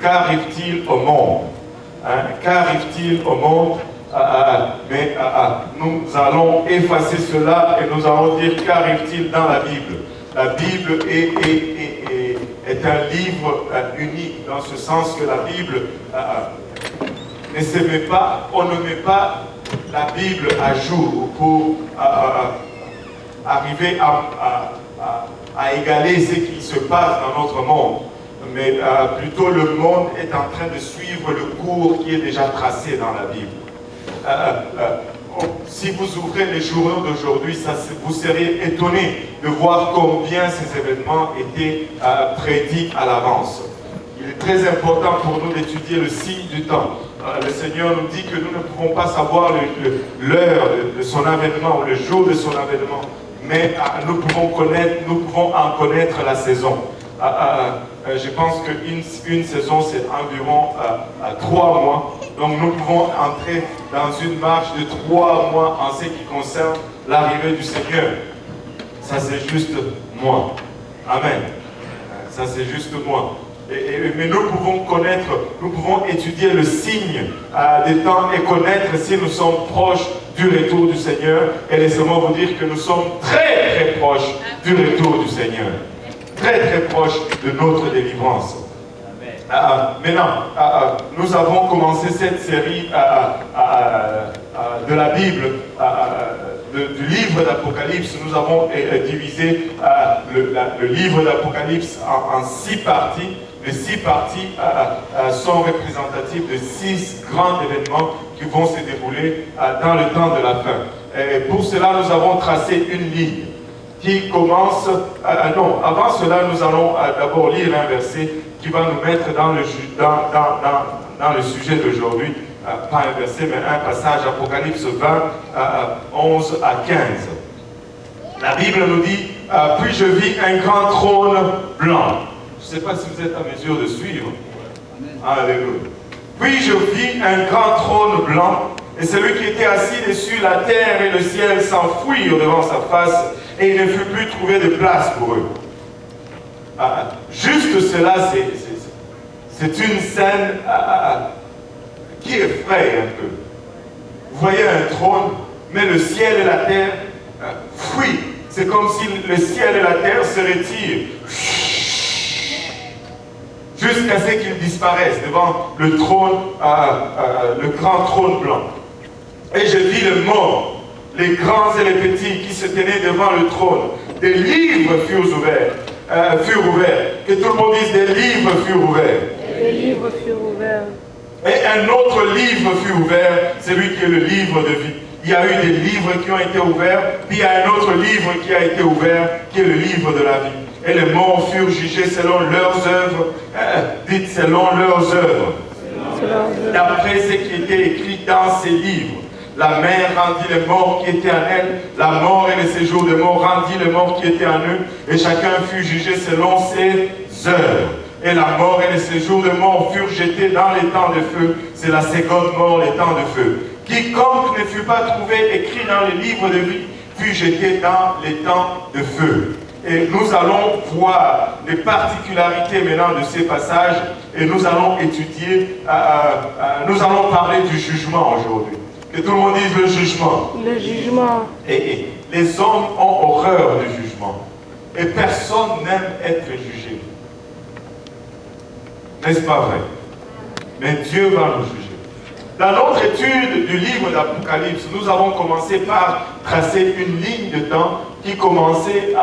Qu'arrive-t-il au monde? Qu'arrive-t-il au monde? Mais nous allons effacer cela et nous allons dire qu'arrive-t-il dans la Bible? La Bible est un livre unique dans ce sens que la Bible ne se met pas, on ne met pas la Bible à jour pour arriver à égaler ce qui se passe dans notre monde. Mais plutôt le monde est en train de suivre le cours qui est déjà tracé dans la Bible. Si vous ouvrez les journaux d'aujourd'hui, vous seriez étonné de voir combien ces événements étaient prédits à l'avance. Il est très important pour nous d'étudier le signe du temps. Le Seigneur nous dit que nous ne pouvons pas savoir l'heure de son avènement ou le jour de son avènement, mais nous pouvons en connaître la saison. Je pense qu'une saison, c'est environ 3 mois. Donc nous pouvons entrer dans une marche de 3 mois en ce qui concerne l'arrivée du Seigneur. Ça, c'est juste moi. Amen. Ça, c'est juste moi. Mais nous pouvons connaître, nous pouvons étudier le signe des temps et connaître si nous sommes proches du retour du Seigneur. Et laissez-moi vous dire que nous sommes très très proches du retour du Seigneur. Très très proches de notre délivrance. Maintenant, nous avons commencé cette série de la Bible, du livre d'Apocalypse. Nous avons divisé le livre d'Apocalypse en 6 parties. Les 6 parties sont représentatives de 6 grands événements qui vont se dérouler dans le temps de la fin. Et pour cela, nous avons tracé une ligne qui commence... non, avant cela, nous allons d'abord lire un verset qui va nous mettre dans le sujet d'aujourd'hui. Pas un verset, mais un passage, Apocalypse 20, 11 à 15. La Bible nous dit, puis je vis un grand trône blanc. Je ne sais pas si vous êtes en mesure de suivre. Alléluia. Puis je vis un grand trône blanc, et celui qui était assis dessus, la terre et le ciel s'enfuirent devant sa face, et il ne fut plus trouvé de place pour eux. Juste cela, c'est une scène qui effraie un peu. Vous voyez un trône, mais le ciel et la terre fuient. C'est comme si le ciel et la terre se retirent jusqu'à ce qu'ils disparaissent devant le trône, le grand trône blanc. Et je vis le mort, les grands et les petits qui se tenaient devant le trône. Des livres furent ouverts. Que tout le monde dise, des livres furent ouverts. Des livres furent ouverts. Et un autre livre fut ouvert, celui qui est le livre de vie. Il y a eu des livres qui ont été ouverts, puis il y a un autre livre qui a été ouvert, qui est le livre de la vie. Et les morts furent jugés selon leurs œuvres. Dites selon leurs œuvres. D'après ce qui était écrit dans ces livres. La mer rendit les morts qui étaient en elle, la mort et le séjour des morts rendit les morts qui étaient en eux, et chacun fut jugé selon ses œuvres. Et la mort et le séjour des morts furent jetés dans les temps de feu. C'est la seconde mort, les temps de feu. Quiconque ne fut pas trouvé écrit dans les livres de vie fut jeté dans les temps de feu. Et nous allons voir les particularités maintenant de ces passages, et nous allons étudier, nous allons parler du jugement aujourd'hui. Que tout le monde dise le jugement. Le jugement. Et les hommes ont horreur du jugement. Et personne n'aime être jugé. N'est-ce pas vrai? Mais Dieu va nous juger. Dans notre étude du livre d'Apocalypse, nous avons commencé par tracer une ligne de temps qui commençait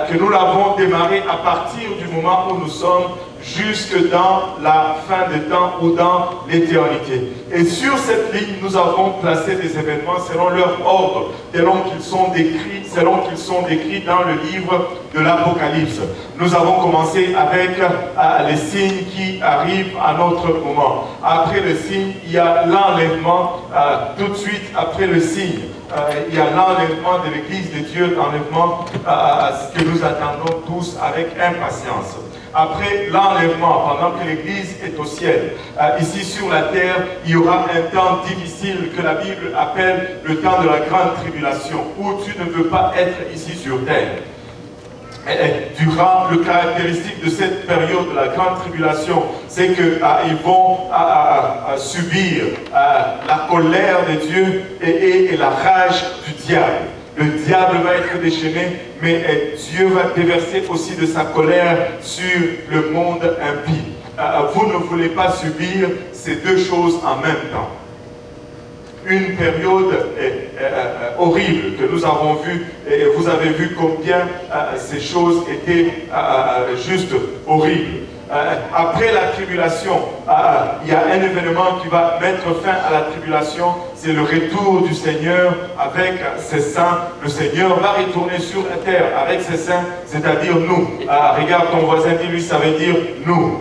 que nous l'avons démarré à partir du moment où nous sommes jusque dans la fin des temps ou dans l'éternité. Et sur cette ligne, nous avons placé des événements selon leur ordre, selon qu'ils sont décrits dans le livre de l'Apocalypse. Nous avons commencé avec les signes qui arrivent à notre moment. Après le signe, il y a l'enlèvement. Tout de suite après le signe, il y a l'enlèvement de l'Église de Dieu, l'enlèvement que nous attendons tous avec impatience. Après l'enlèvement, pendant que l'Église est au ciel, ici sur la terre, il y aura un temps difficile que la Bible appelle le temps de la grande tribulation, où tu ne veux pas être ici sur terre. durant le caractéristique de cette période de la grande tribulation, c'est qu'ils vont subir la colère de Dieu et la rage du diable. Le diable va être déchaîné, mais Dieu va déverser aussi de sa colère sur le monde impie. Vous ne voulez pas subir ces deux choses en même temps. Une période horrible que nous avons vue, et vous avez vu combien ces choses étaient juste horribles. Après la tribulation, il y a un événement qui va mettre fin à la tribulation, c'est le retour du Seigneur avec ses saints. Le Seigneur va retourner sur la terre avec ses saints, c'est-à-dire nous. Regarde ton voisin, dis-lui, ça veut dire nous.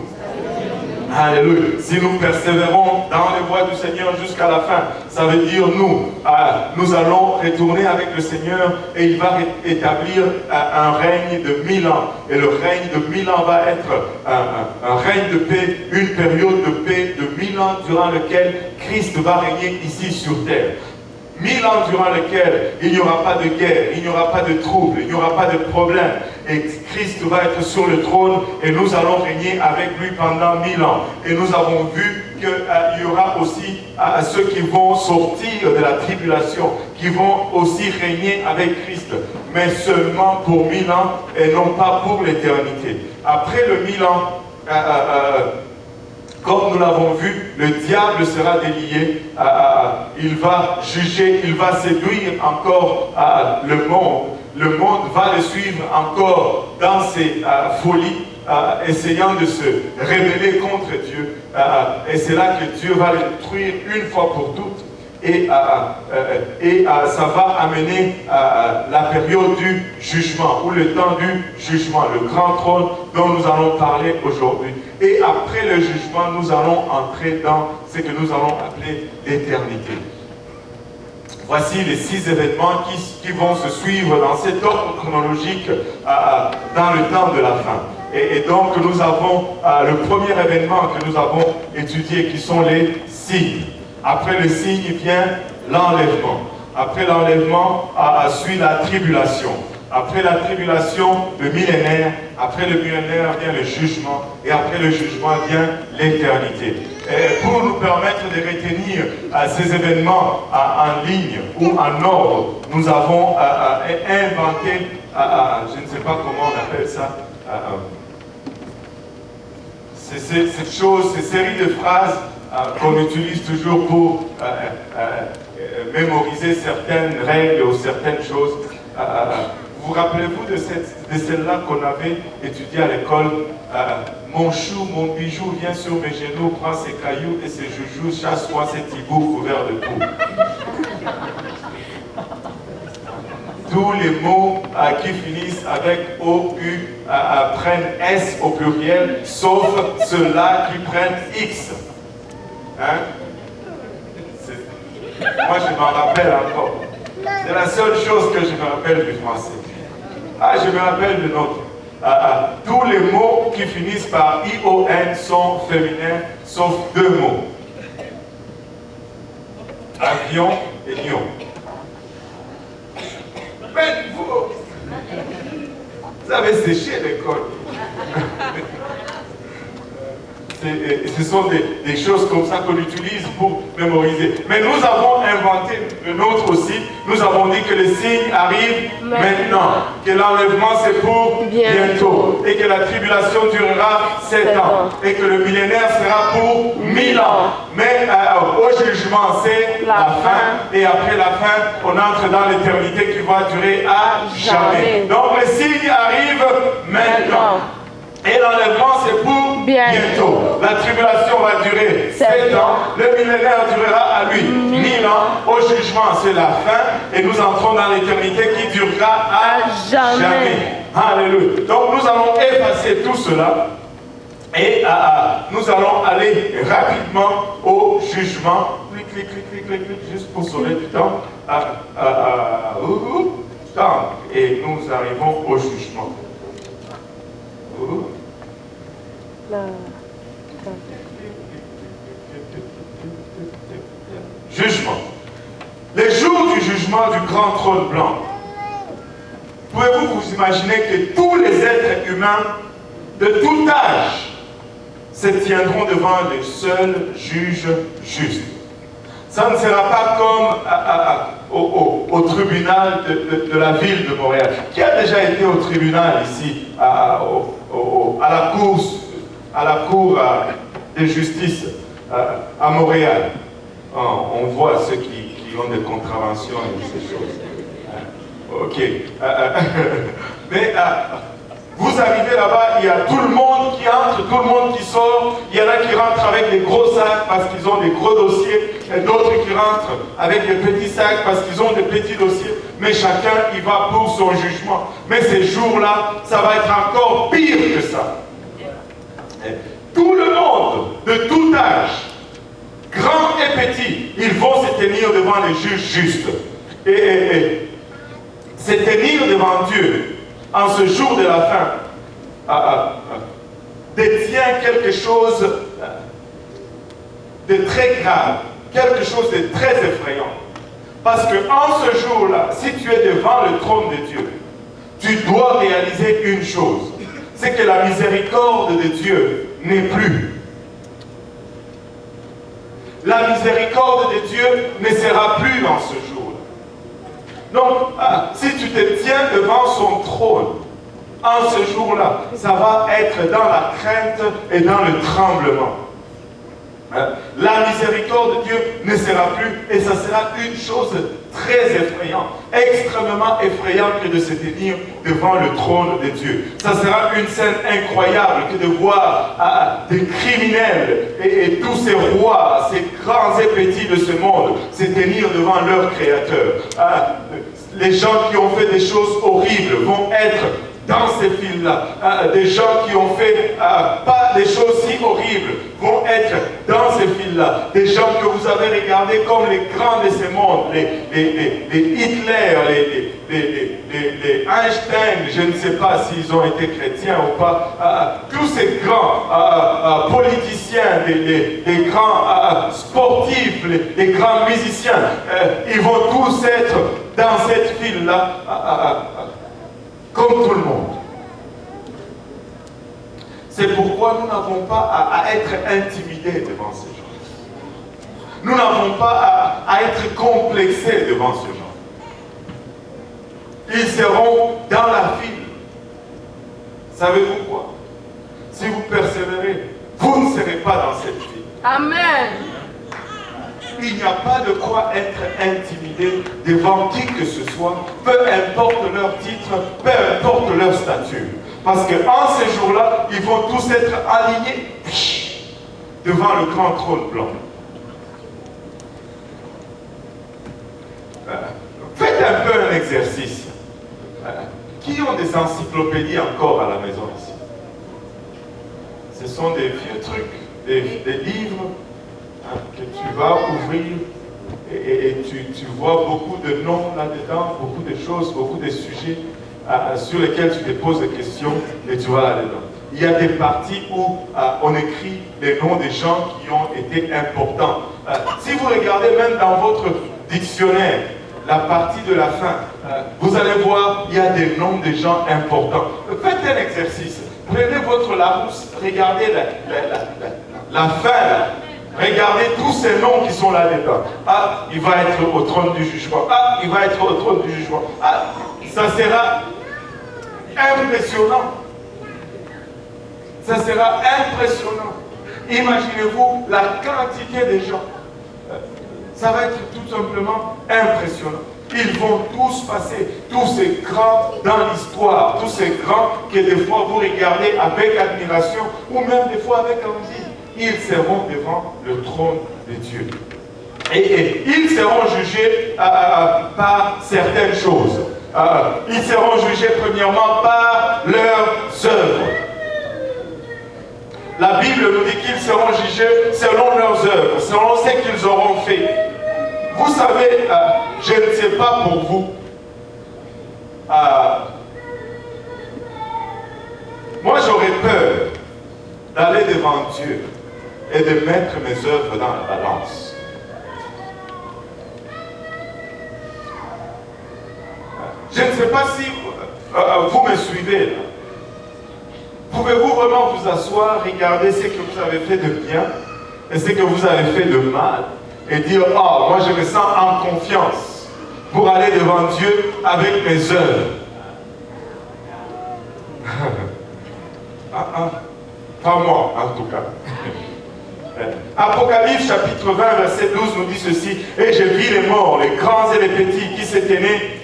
Alléluia. Si nous persévérons dans les voies du Seigneur jusqu'à la fin, ça veut dire nous. Nous allons retourner avec le Seigneur et il va établir un règne de 1000 ans. Et le règne de 1000 ans va être un règne de paix, une période de paix de 1000 ans durant lequel Christ va régner ici sur terre. 1000 ans durant lesquels il n'y aura pas de guerre, il n'y aura pas de troubles, il n'y aura pas de problème. Et Christ va être sur le trône et nous allons régner avec lui pendant 1000 ans. Et nous avons vu qu'il y aura aussi ceux qui vont sortir de la tribulation, qui vont aussi régner avec Christ, mais seulement pour 1000 ans et non pas pour l'éternité. Après le 1000 ans, comme nous l'avons vu, le diable sera délié, il va juger, il va séduire encore le monde. Le monde va le suivre encore dans ses folies, essayant de se rébeller contre Dieu. Et c'est là que Dieu va le détruire une fois pour toutes. Et ça va amener la période du jugement, ou le temps du jugement, le grand trône dont nous allons parler aujourd'hui. Et après le jugement, nous allons entrer dans ce que nous allons appeler l'éternité. Voici les 6 événements qui vont se suivre dans cet ordre chronologique dans le temps de la fin. Et donc nous avons le premier événement que nous avons étudié qui sont les signes. Après le signe vient l'enlèvement. Après l'enlèvement suit la tribulation. Après la tribulation, le millénaire. Après le millénaire vient le jugement. Et après le jugement vient l'éternité. Pour nous permettre de retenir ces événements en ligne ou en ordre, nous avons inventé, je ne sais pas comment on appelle ça, cette chose, ces séries de phrases qu'on utilise toujours pour mémoriser certaines règles ou certaines choses. Vous rappelez-vous de celle-là qu'on avait étudiée à l'école? Mon chou, mon bijou vient sur mes genoux, prend ses cailloux et ses joujoux, chasse-moi ces tibours couverts de poux. Tous les mots qui finissent avec O-U prennent S au pluriel, sauf ceux-là qui prennent X. Hein? Moi, je m'en rappelle encore. C'est la seule chose que je me rappelle du français. Je me rappelle de notre. Tous les mots qui finissent par I-O-N sont féminins, sauf 2 mots. Avion et lion. Mais vous avez séché l'école. Ce sont des choses comme ça qu'on utilise pour mémoriser. Mais nous avons inventé le nôtre aussi. Nous avons dit que le signe arrive maintenant. Que l'enlèvement c'est pour bientôt. Et que la tribulation durera 7 ans. Et que le millénaire sera pour 1000 ans. Mais au jugement c'est la fin. Et après la fin, on entre dans l'éternité qui va durer à jamais. Donc le signe arrive maintenant. Et l'enlèvement, c'est pour bientôt. La tribulation va durer 7 ans. Le millénaire durera à lui 1000 ans. Au jugement, c'est la fin. Et nous entrons dans l'éternité qui durera à jamais. Alléluia. Donc nous allons effacer tout cela. Et nous allons aller rapidement au jugement. Clic, juste pour sauver du temps. Et nous arrivons au jugement. Jugement. Les jours du jugement du grand trône blanc. Pouvez-vous vous imaginer que tous les êtres humains de tout âge se tiendront devant le seul juge juste? Ça ne sera pas comme au tribunal de la ville de Montréal. Qui a déjà été au tribunal ici, à la cour de justice à Montréal? On voit ceux qui ont des contraventions et ces choses. Ok. Mais vous arrivez là-bas, il y a tout le monde qui entre, tout le monde qui sort. Il y en a qui rentrent avec des gros sacs parce qu'ils ont des gros dossiers, et d'autres qui rentrent avec des petits sacs parce qu'ils ont des petits dossiers. Mais chacun y va pour son jugement. Mais ces jours-là, ça va être encore pire que ça. Tout le monde, de tout âge, grand et petit, ils vont se tenir devant les juges justes. Et se tenir devant Dieu en ce jour de la fin détient quelque chose de très grave, quelque chose de très effrayant. Parce que en ce jour-là, si tu es devant le trône de Dieu, tu dois réaliser une chose, c'est que la miséricorde de Dieu n'est plus. La miséricorde de Dieu ne sera plus dans ce jour. Donc, si tu te tiens devant son trône, en ce jour-là, ça va être dans la crainte et dans le tremblement. La miséricorde de Dieu ne sera plus, et ça sera une chose très effrayante, extrêmement effrayante que de se tenir devant le trône de Dieu. Ça sera une scène incroyable que de voir des criminels et tous ces rois, ces grands et petits de ce monde se tenir devant leur Créateur. Les gens qui ont fait des choses horribles vont être dans ces fils-là. Des gens qui ont fait pas des choses si horribles vont être dans ces fils-là. Des gens que vous avez regardés comme les grands de ce monde, les Hitler, les Einstein, je ne sais pas s'ils ont été chrétiens ou pas, tous ces grands politiciens, les grands sportifs, les grands musiciens, ils vont tous être dans cette file-là, comme tout le monde. C'est pourquoi nous n'avons pas à être intimidés devant ces gens. Nous n'avons pas à être complexés devant ces gens. Ils seront dans la file. Savez-vous quoi? Si vous persévérez, vous ne serez pas dans cette file. Amen. Il n'y a pas de quoi être intimidé devant qui que ce soit, peu importe leur titre, peu importe leur statut. Parce qu'en ces jours-là, ils vont tous être alignés devant le grand trône blanc. Faites un peu un exercice. Qui ont des encyclopédies encore à la maison ici? Ce sont des vieux trucs, des livres que tu vas ouvrir et tu vois beaucoup de noms là-dedans, beaucoup de choses, beaucoup de sujets sur lesquels tu te poses des questions et tu vas là-dedans. Il y a des parties où on écrit les noms des gens qui ont été importants. Si vous regardez même dans votre dictionnaire, la partie de la fin, vous allez voir, il y a des noms de gens importants. Faites un exercice. Prenez votre Larousse, regardez la fin là. Regardez tous ces noms qui sont là-dedans. Il va être au trône du jugement. Il va être au trône du jugement. Ça sera impressionnant. Ça sera impressionnant. Imaginez-vous la quantité de gens. Ça va être tout simplement impressionnant. Ils vont tous passer, tous ces grands dans l'histoire, tous ces grands que des fois vous regardez avec admiration ou même des fois avec envie. Ils seront devant le trône de Dieu. Et ils seront jugés par certaines choses. Ils seront jugés premièrement par leurs œuvres. La Bible nous dit qu'ils seront jugés selon leurs œuvres, selon ce qu'ils auront fait. Vous savez, je ne sais pas pour vous, moi j'aurais peur d'aller devant Dieu et de mettre mes œuvres dans la balance. Je ne sais pas si suivez là? Pouvez-vous vraiment vous asseoir, regarder ce que vous avez fait de bien et ce que vous avez fait de mal et dire, oh, moi je me sens en confiance pour aller devant Dieu avec mes œuvres. Pas moi, en tout cas. Apocalypse chapitre 20, verset 12 nous dit ceci. Et je vis les morts, les grands et les petits, qui s'étaient nés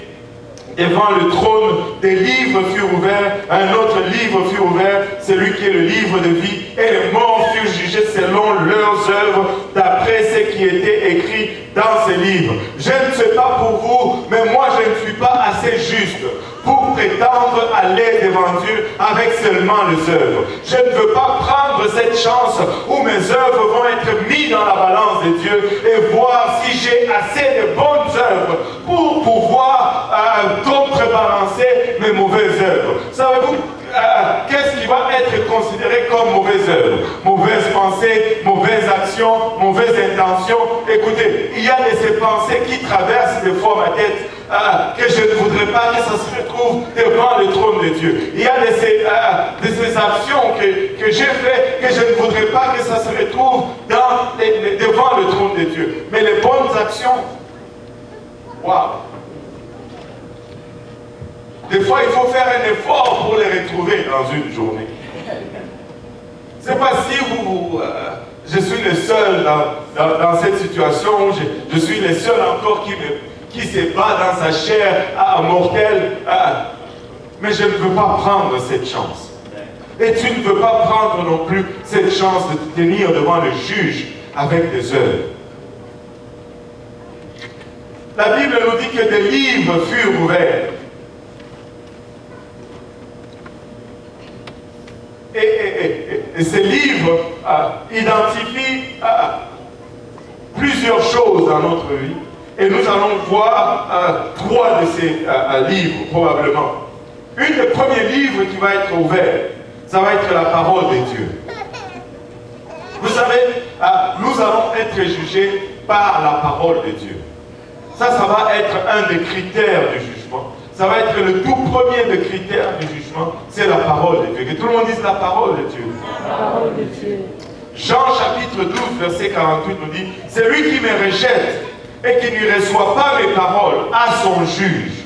devant le trône. Des livres furent ouverts, un autre livre fut ouvert, celui qui est le livre de vie, et les morts furent jugés selon leurs œuvres, d'après ce qui était écrit dans ces livres. Je ne sais pas pour vous, mais moi je ne suis pas assez juste pour prétendre aller devant Dieu avec seulement les œuvres. Je ne veux pas prendre cette chance où mes œuvres vont être mises dans la balance de Dieu et voir si j'ai assez de bonnes œuvres pour pouvoir contrebalancer mes mauvaises œuvres. Savez-vous qu'est-ce qui va être considéré comme mauvaise œuvre? Mauvaise pensée, mauvaise action, mauvaise intention. Écoutez, il y a de ces pensées qui traversent des fois ma tête que je ne voudrais pas que ça se retrouve devant le trône de Dieu. Il y a de ces actions que j'ai faites que je ne voudrais pas que ça se retrouve devant le trône de Dieu. Mais les bonnes actions, waouh! Des fois, il faut faire un effort pour les retrouver dans une journée. C'est pas si je suis le seul dans cette situation où je suis le seul encore qui se bat dans sa chair mortelle. Mais je ne veux pas prendre cette chance. Et tu ne veux pas prendre non plus cette chance de te tenir devant le juge avec des œuvres. La Bible nous dit que des livres furent ouverts. Et ces livres identifient plusieurs choses dans notre vie. Et nous allons voir trois de ces livres, probablement. Un des premiers livres qui va être ouvert, ça va être la parole de Dieu. Vous savez, nous allons être jugés par la parole de Dieu. Ça va être un des critères du jugement. Ça va être le tout premier des critères du jugement, c'est la parole de Dieu. Que tout le monde dise la parole de Dieu. La parole de Dieu. Jean chapitre 12, verset 48 nous dit, « Celui qui me rejette et qui ne reçoit pas mes paroles à son juge.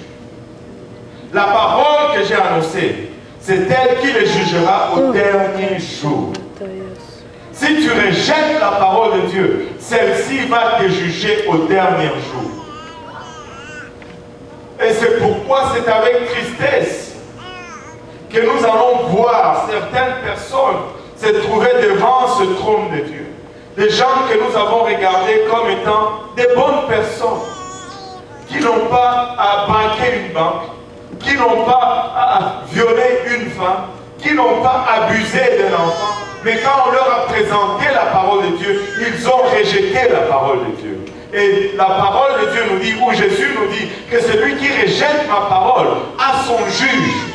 La parole que j'ai annoncée, c'est elle qui le jugera au dernier jour. » Si tu rejettes la parole de Dieu, celle-ci va te juger au dernier jour. Et c'est pourquoi c'est avec tristesse que nous allons voir certaines personnes se trouver devant ce trône de Dieu. Des gens que nous avons regardés comme étant des bonnes personnes, qui n'ont pas braqué une banque, qui n'ont pas violé une femme, qui n'ont pas abusé d'un enfant. Mais quand on leur a présenté la parole de Dieu, ils ont rejeté la parole de Dieu. Et la parole de Dieu nous dit, ou Jésus nous dit, que celui qui rejette ma parole a son juge.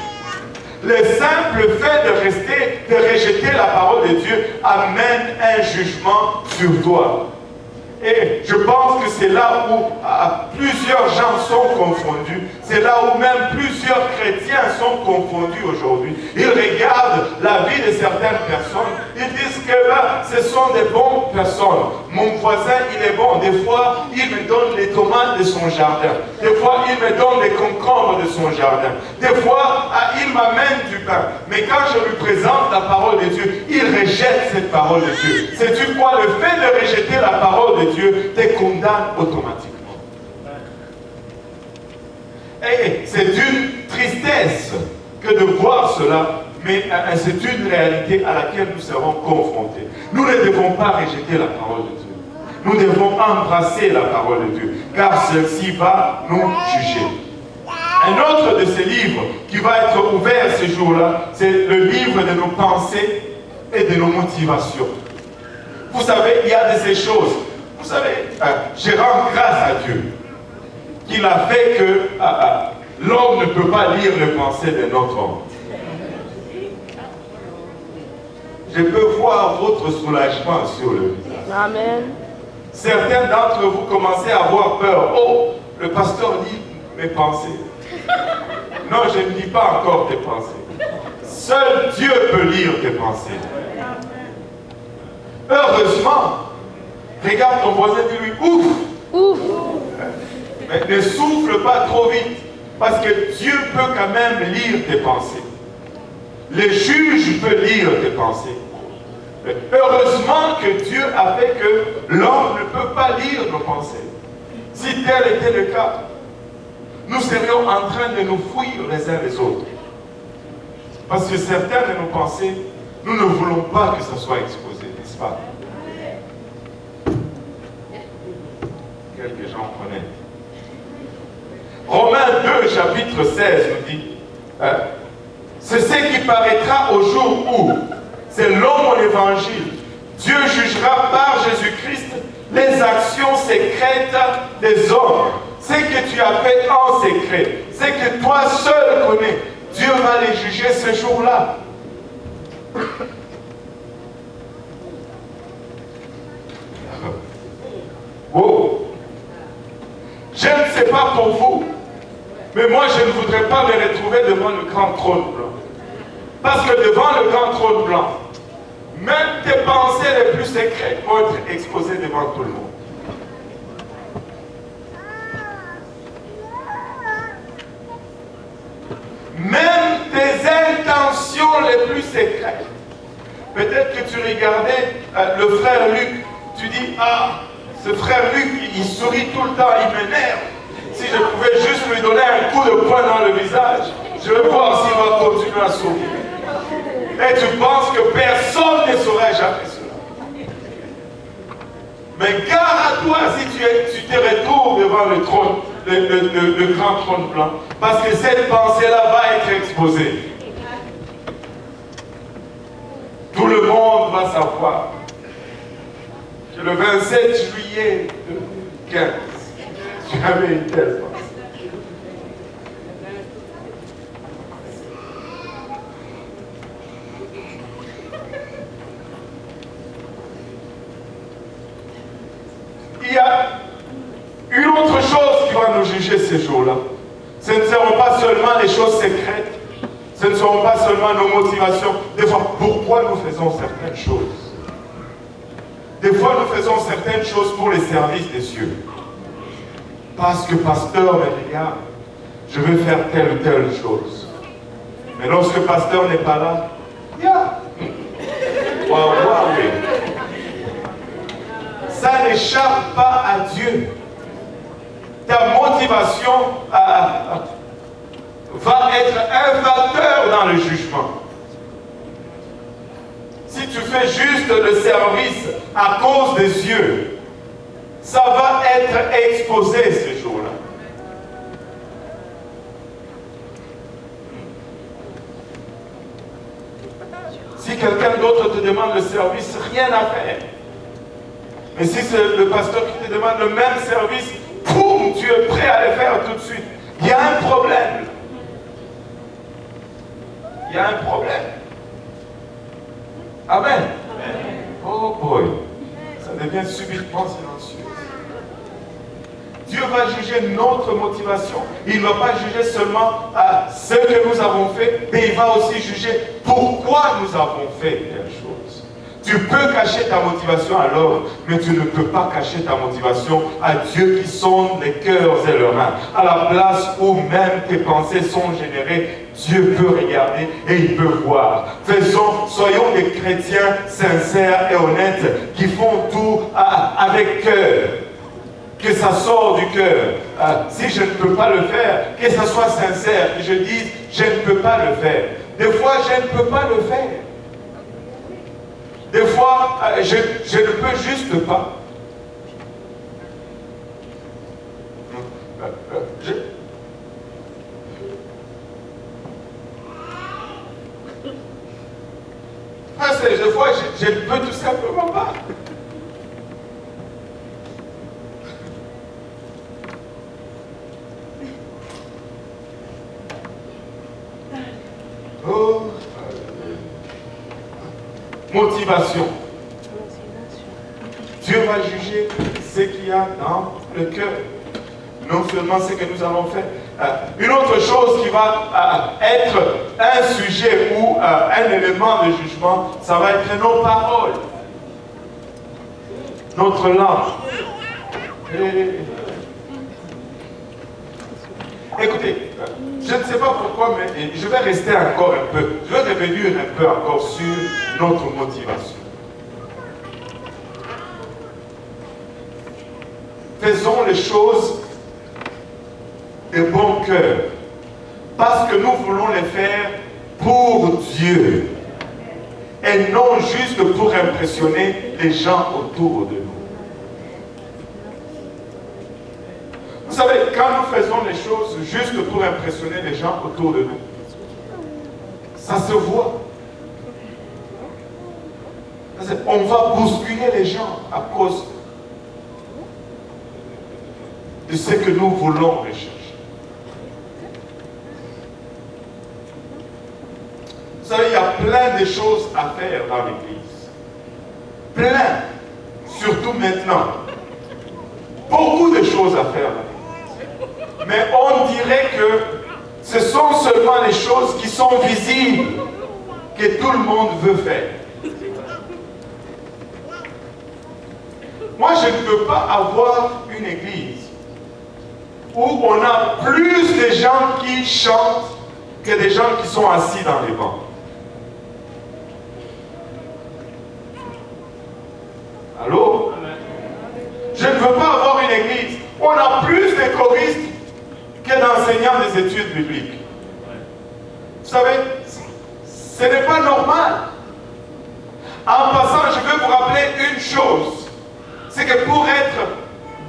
Le simple fait de rejeter la parole de Dieu amène un jugement sur toi. Et je pense que c'est là où plusieurs gens sont confondus. C'est là où même plusieurs chrétiens sont confondus aujourd'hui. Ils regardent la vie de certaines personnes. Ils disent que ce sont des bonnes personnes. Mon voisin, il est bon. Des fois, il me donne les tomates de son jardin. Des fois, il me donne les concombres de son jardin. Des fois, il m'amène du pain. Mais quand je lui présente la parole de Dieu, il rejette cette parole de Dieu. Sais-tu quoi? Le fait de rejeter la parole de Dieu te condamne automatiquement. Et c'est une tristesse que de voir cela, mais c'est une réalité à laquelle nous serons confrontés. Nous ne devons pas rejeter la parole de Dieu. Nous devons embrasser la parole de Dieu, car celle-ci va nous juger. Un autre de ces livres qui va être ouvert ce jour-là, c'est le livre de nos pensées et de nos motivations. Vous savez, il y a de ces choses. Vous savez, je rends grâce à Dieu qu'il a fait que l'homme ne peut pas lire les pensées de notre homme. Je peux voir votre soulagement sur le visage. Amen. Certains d'entre vous commencez à avoir peur. Oh, le pasteur lit mes pensées. Non, je ne lis pas encore tes pensées. Seul Dieu peut lire tes pensées. Heureusement, regarde ton voisin, dis-lui, ouf! Ouf! Mais ne souffle pas trop vite, parce que Dieu peut quand même lire tes pensées. Le juge peut lire tes pensées. Mais heureusement que Dieu a fait que l'homme ne peut pas lire nos pensées. Si tel était le cas, nous serions en train de nous fuir les uns les autres. Parce que certaines de nos pensées, nous ne voulons pas que ça soit exposé, n'est-ce pas? Quelques gens honnêtes. Romains 2, chapitre 16 nous dit, c'est ce qui paraîtra au jour où, selon mon évangile, Dieu jugera par Jésus-Christ les actions secrètes des hommes. Ce que tu as fait en secret, ce que toi seul connais, Dieu va les juger ce jour-là. Oh. Je ne sais pas pour vous, mais moi je ne voudrais pas me retrouver devant le grand trône blanc. Parce que devant le grand trône blanc, même tes pensées les plus secrètes vont être exposées devant tout le monde. Même tes intentions les plus secrètes. Peut-être que tu regardais le frère Luc, tu dis, ah, ce frère Luc, il sourit tout le temps, il m'énerve. Si je pouvais juste lui donner un coup de poing dans le visage, je vais voir s'il va continuer à sourire. Et tu penses que personne ne saurait jamais cela. Mais gare à toi si tu te retrouves devant le trône, le grand trône blanc, parce que cette pensée-là va être exposée. Tout le monde va savoir que le 27 juillet 2015, tu avais une telle pensée. Il y a une autre chose qui va nous juger ces jours-là. Ce ne seront pas seulement les choses secrètes, ce ne seront pas seulement nos motivations. Des fois, pourquoi nous faisons certaines choses? Des fois, nous faisons certaines choses pour les services des cieux. Parce que pasteur me regarde, je veux faire telle ou telle chose. Mais lorsque le pasteur n'est pas là, ça n'échappe pas à Dieu. Ta motivation va être un facteur dans le jugement. Si tu fais juste le service à cause des yeux, ça va être exposé ce jour-là. Si quelqu'un d'autre te demande le service, rien à faire. Mais si c'est le pasteur qui te demande le même service, boum, tu es prêt à le faire tout de suite. Il y a un problème. Il y a un problème. Amen. Oh boy, ça devient subitement silencieux. Dieu va juger notre motivation. Il ne va pas juger seulement ce que nous avons fait, mais il va aussi juger pourquoi nous avons fait telle chose. Tu peux cacher ta motivation à l'homme, mais tu ne peux pas cacher ta motivation à Dieu qui sonde les cœurs et leurs mains. À la place où même tes pensées sont générées, Dieu peut regarder et il peut voir. Soyons des chrétiens sincères et honnêtes qui font tout avec cœur. Que ça sort du cœur. Si je ne peux pas le faire, que ça soit sincère. Que je dise, je ne peux pas le faire. Des fois, je ne peux pas le faire. Des fois, je ne peux juste pas. Des fois, je ne peux tout simplement pas. Oh. Motivation. Dieu va juger ce qu'il y a dans le cœur. Non seulement ce que nous avons fait, Une autre chose qui va être un sujet ou un élément de jugement, ça va être nos paroles, notre langue. Écoutez, je ne sais pas pourquoi, mais je vais rester encore un peu, je vais revenir un peu encore sur notre motivation. Faisons les choses de bon cœur, parce que nous voulons les faire pour Dieu, et non juste pour impressionner les gens autour de nous. Vous savez, quand nous faisons les choses juste pour impressionner les gens autour de nous, ça se voit. On va bousculer les gens à cause de ce que nous voulons rechercher. Vous savez, il y a plein de choses à faire dans l'Église. Plein. Surtout maintenant. Beaucoup de choses à faire dans l'Église. Mais on dirait que ce sont seulement les choses qui sont visibles que tout le monde veut faire. Moi, je ne veux pas avoir une église où on a plus de gens qui chantent que des gens qui sont assis dans les bancs. Allô? Je ne veux pas avoir une église où on a plus de choristes que d'enseignants des études bibliques. Vous savez, ce n'est pas normal. En passant, je veux vous rappeler une chose. C'est que pour être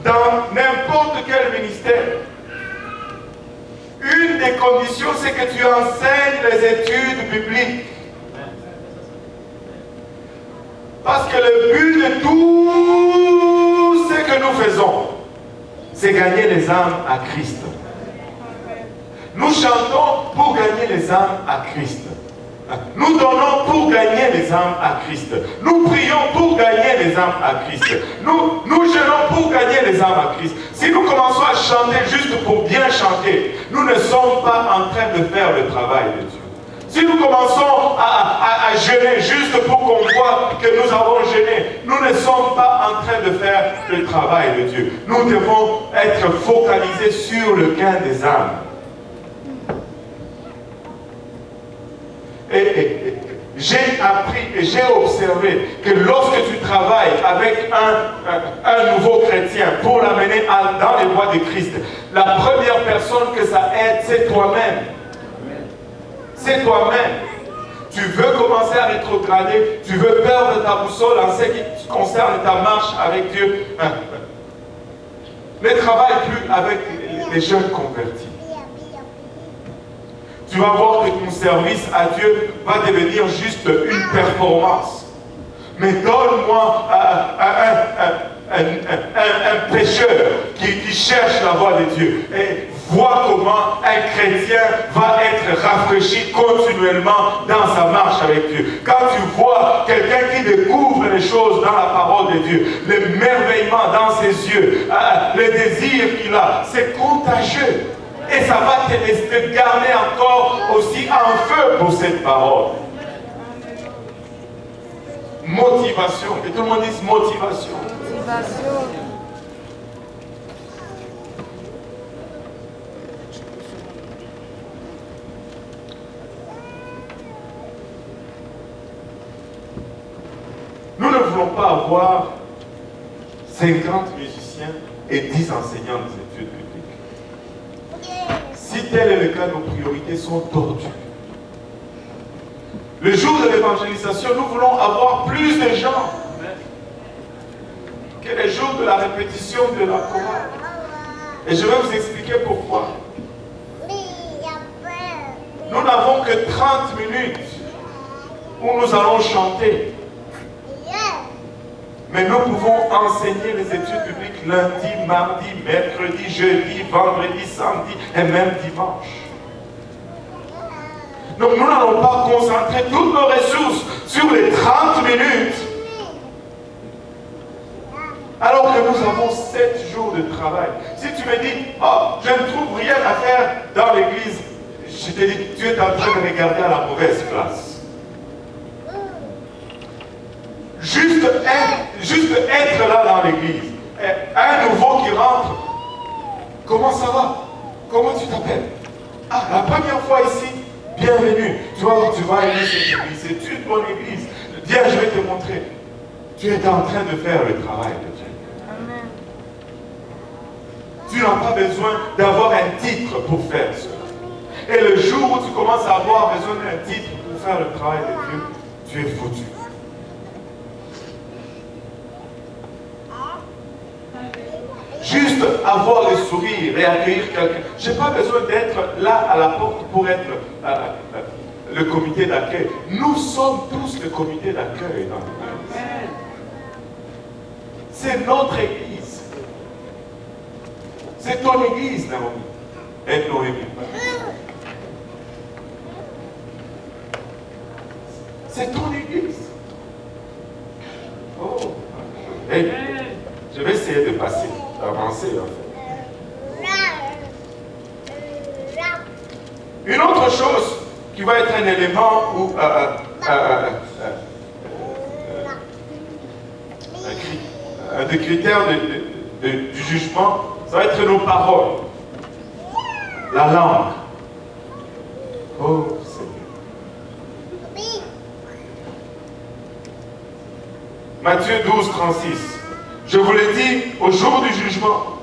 dans n'importe quel ministère, une des conditions, c'est que tu enseignes les études bibliques. Parce que le but de tout ce que nous faisons, c'est gagner les âmes à Christ. Nous chantons pour gagner les âmes à Christ. Nous donnons pour gagner les âmes à Christ. Nous prions pour gagner les âmes à Christ. Nous jeûnons pour gagner les âmes à Christ. Si nous commençons à chanter juste pour bien chanter, nous ne sommes pas en train de faire le travail de Dieu. Si nous commençons à jeûner juste pour qu'on voit que nous avons jeûné, nous ne sommes pas en train de faire le travail de Dieu. Nous devons être focalisés sur le gain des âmes. Et j'ai appris et j'ai observé que lorsque tu travailles avec un nouveau chrétien pour l'amener dans les voies de Christ, la première personne que ça aide, c'est toi-même. C'est toi-même. Tu veux commencer à rétrograder, tu veux perdre ta boussole en ce qui concerne ta marche avec Dieu. Ne travaille plus avec les jeunes convertis. Tu vas voir que ton service à Dieu va devenir juste une performance. Mais donne-moi un pécheur qui cherche la voie de Dieu et vois comment un chrétien va être rafraîchi continuellement dans sa marche avec Dieu. Quand tu vois quelqu'un qui découvre les choses dans la parole de Dieu, l'émerveillement dans ses yeux, le désir qu'il a, c'est contagieux. Et ça va te garder encore aussi en feu pour cette parole. Motivation. Que tout le monde dise motivation. Motivation. Nous ne voulons pas avoir 50 musiciens et 10 enseignants des études bibliques. Si tel est le cas, nos priorités sont tordues. Le jour de l'évangélisation, nous voulons avoir plus de gens que les jours de la répétition de la chorale. Et je vais vous expliquer pourquoi. Nous n'avons que 30 minutes où nous allons chanter. Mais nous pouvons enseigner les études bibliques lundi, mardi, mercredi, jeudi, vendredi, samedi et même dimanche. Donc nous n'allons pas concentrer toutes nos ressources sur les 30 minutes alors que nous avons 7 jours de travail. Si tu me dis, oh, je ne trouve rien à faire dans l'église, je te dis, tu es en train de regarder à la mauvaise place. Juste être là dans l'église. Un nouveau qui rentre, comment ça va? Comment tu t'appelles? Ah, la première fois ici, bienvenue. Tu vas aimer cette église. C'est une bonne église. Viens, je vais te montrer. Tu es en train de faire le travail de Dieu. Amen. Tu n'as pas besoin d'avoir un titre pour faire cela. Et le jour où tu commences à avoir besoin d'un titre pour faire le travail de Dieu, tu es foutu. Juste avoir le sourire et accueillir quelqu'un. Je n'ai pas besoin d'être là à la porte pour être le comité d'accueil. Nous sommes tous le comité d'accueil dans l'église. C'est notre église. C'est ton église, Naomi. Et Noémie. C'est ton église. Oh. Hey, je vais essayer de passer, d'avancer en fait. Une autre chose qui va être un élément où un des critères du jugement, ça va être nos paroles. La langue. Oh Seigneur. Matthieu 12, 36. Je vous l'ai dit, au jour du jugement,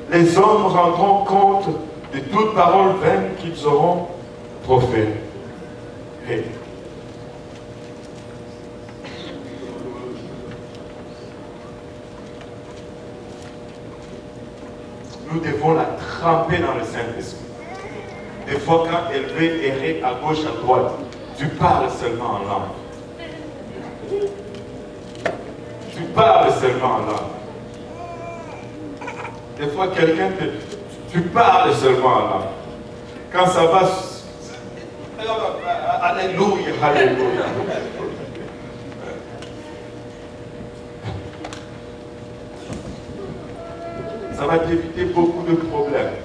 les hommes rendront compte de toute parole vaine qu'ils auront proférée. Hey. Nous devons la tremper dans le Saint-Esprit. Des fois, quand elle veut errer à gauche, à droite, tu parles seulement en langue. Tu parles seulement en langue. Des fois, tu parles seulement en langue. Quand ça va, alléluia, alléluia. Ça va t'éviter beaucoup de problèmes.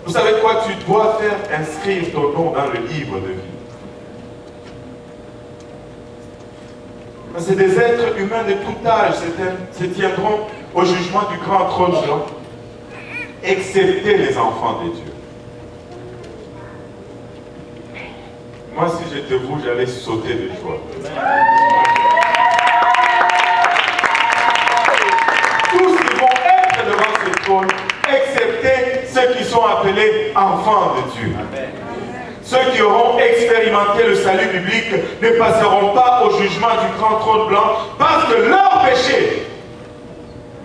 Vous savez quoi? Tu dois faire inscrire ton nom dans le livre de vie. C'est des êtres humains de tout âge se tiendront au jugement du grand trône blanc, excepté les enfants de Dieu. Moi, si j'étais vous, j'allais sauter de joie. Tous ils vont être devant ce trône, excepté ceux qui sont appelés enfants de Dieu. Amen. Ceux qui auront expérimenté le salut biblique ne passeront pas au jugement du grand trône blanc parce que leurs péchés,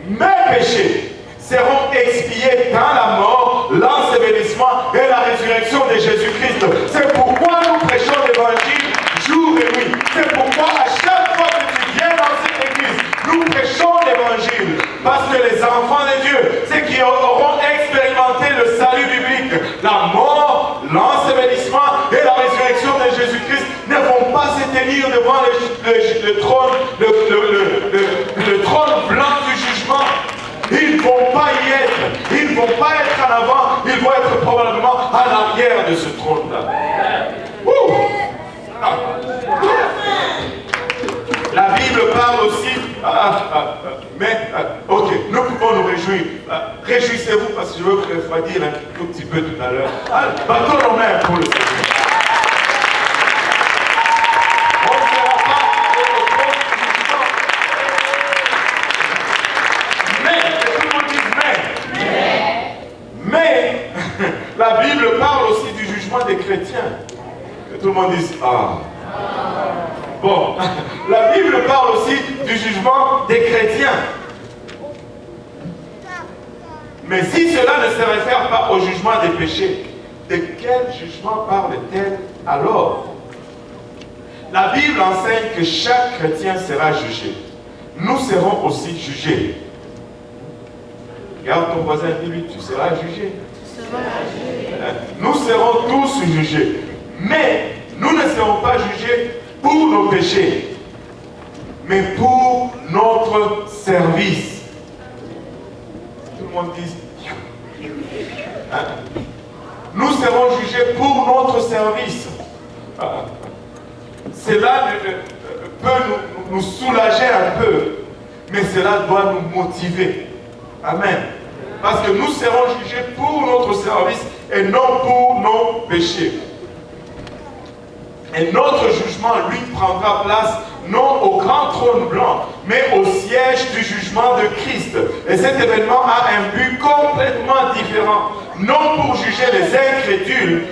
mes péchés, seront expiés dans la mort, l'ensevelissement et la résurrection de Jésus-Christ. C'est pourquoi nous prêchons l'évangile jour et nuit. C'est pourquoi à chaque fois que tu viens dans cette église, nous prêchons l'évangile. Parce que les enfants de Dieu, ceux qui auront expérimenté le salut biblique, la mort, l'ensevelissement et la résurrection de Jésus-Christ, ne vont pas se tenir devant le trône blanc du jugement. Ils ne vont pas y être. Ils ne vont pas être en avant. Ils vont être probablement à l'arrière de ce trône-là. La Bible parle aussi. Ok, nous pouvons nous réjouir. Réjouissez-vous parce que je veux vous refroidir un tout petit peu tout à l'heure. Battons nos mains pour le Seigneur. On ne sera pas au trône du jugement. Mais, tout le monde dit mais, la Bible parle aussi du jugement des chrétiens. Que tout le monde dise ah. Bon, la Bible parle aussi du jugement des chrétiens. Mais si cela ne se réfère pas au jugement des péchés, de quel jugement parle-t-elle alors? La Bible enseigne que chaque chrétien sera jugé. Nous serons aussi jugés. Regarde ton voisin, dis-lui, tu seras jugé. Nous serons tous jugés. Mais nous ne serons pas jugés pour nos péchés, mais pour notre service. Tout le monde dit Nous serons jugés pour notre service. Cela peut nous soulager un peu, mais cela doit nous motiver. Amen. Parce que nous serons jugés pour notre service et non pour nos péchés. Et notre jugement, lui, prendra place non au grand trône blanc, mais au siège du jugement de Christ. Et cet événement a un but complètement différent. Non pour juger les incrédules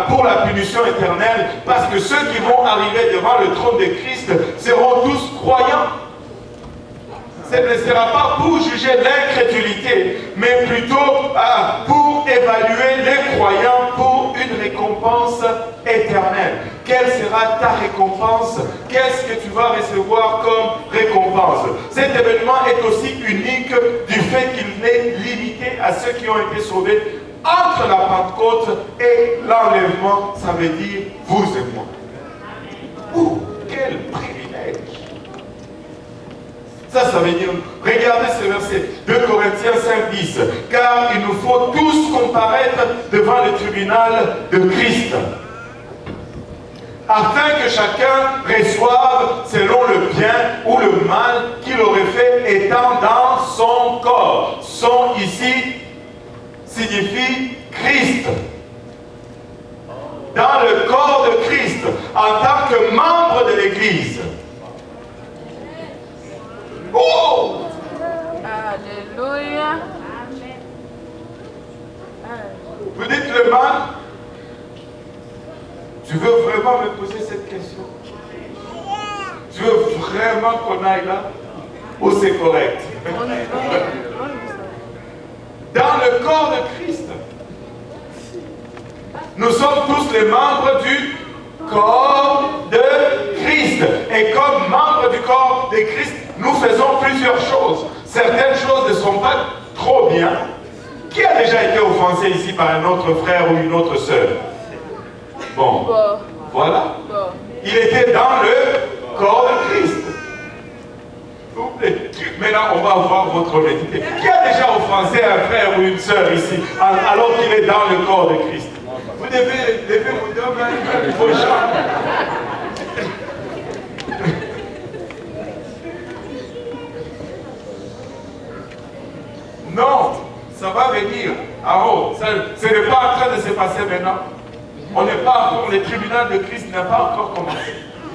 pour la punition éternelle, parce que ceux qui vont arriver devant le trône de Christ seront tous croyants. Ce ne sera pas pour juger l'incrédulité, mais plutôt pour évaluer les croyants pour une récompense éternelle. Quelle sera ta récompense? Qu'est-ce que tu vas recevoir comme récompense? Cet événement est aussi unique du fait qu'il est limité à ceux qui ont été sauvés entre la Pentecôte et l'enlèvement, ça veut dire vous et moi. Oh, quel privilège! Ça veut dire, regardez ce verset, 2 Corinthiens 5, 10. Car il nous faut tous comparaître devant le tribunal de Christ, afin que chacun reçoive selon le bien ou le mal qu'il aurait fait étant dans son corps. Son ici signifie Christ. Dans le corps de Christ, en tant que membre de l'Église. Oh! Alléluia. Vous dites le mal? Tu veux vraiment me poser cette question? Tu veux vraiment qu'on aille là? Ou c'est correct? Dans le corps de Christ, nous sommes tous les membres du corps de Christ. Et comme membres du corps de Christ, nous faisons plusieurs choses. Certaines choses ne sont pas trop bien. Qui a déjà été offensé ici par un autre frère ou une autre sœur? Bon, voilà. Il était dans le corps de Christ. S'il vous plaît. Maintenant, on va voir votre honnêteté. Qui a déjà offensé un frère ou une sœur ici, alors qu'il est dans le corps de Christ? Vous devez vous donner vos gens. Non, ça va venir. Ah oh, ce n'est pas en train de se passer maintenant. On n'est pas encore, le tribunal de Christ n'a pas encore commencé.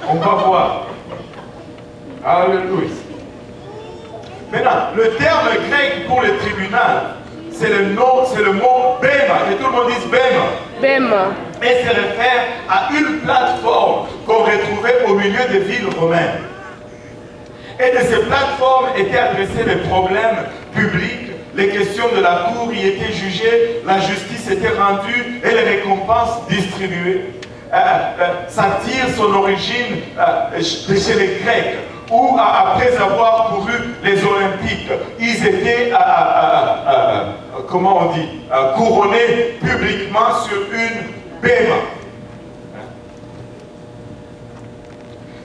On va voir. Alléluia. Maintenant, le terme grec pour le tribunal, c'est le mot bema. Et tout le monde dit bema. Bema. Et se réfère à une plateforme qu'on retrouvait au milieu des villes romaines. Et de ces plateformes étaient adressés les problèmes publics, les questions de la cour y étaient jugées, la justice était rendue et les récompenses distribuées. Ça tire son origine chez les Grecs, où après avoir couru les Olympiques, ils étaient, comment on dit, couronnés publiquement sur une bema.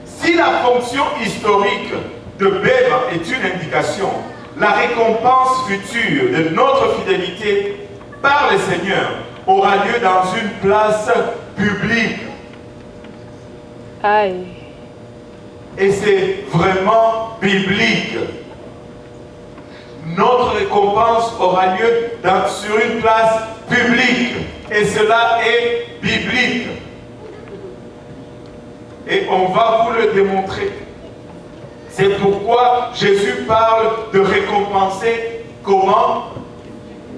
Si la fonction historique de bema est une indication, la récompense future de notre fidélité par le Seigneur aura lieu dans une place publique. Aïe. Et c'est vraiment biblique. Notre récompense aura lieu sur une place publique. Et cela est biblique. Et on va vous le démontrer. C'est pourquoi Jésus parle de récompenser comment?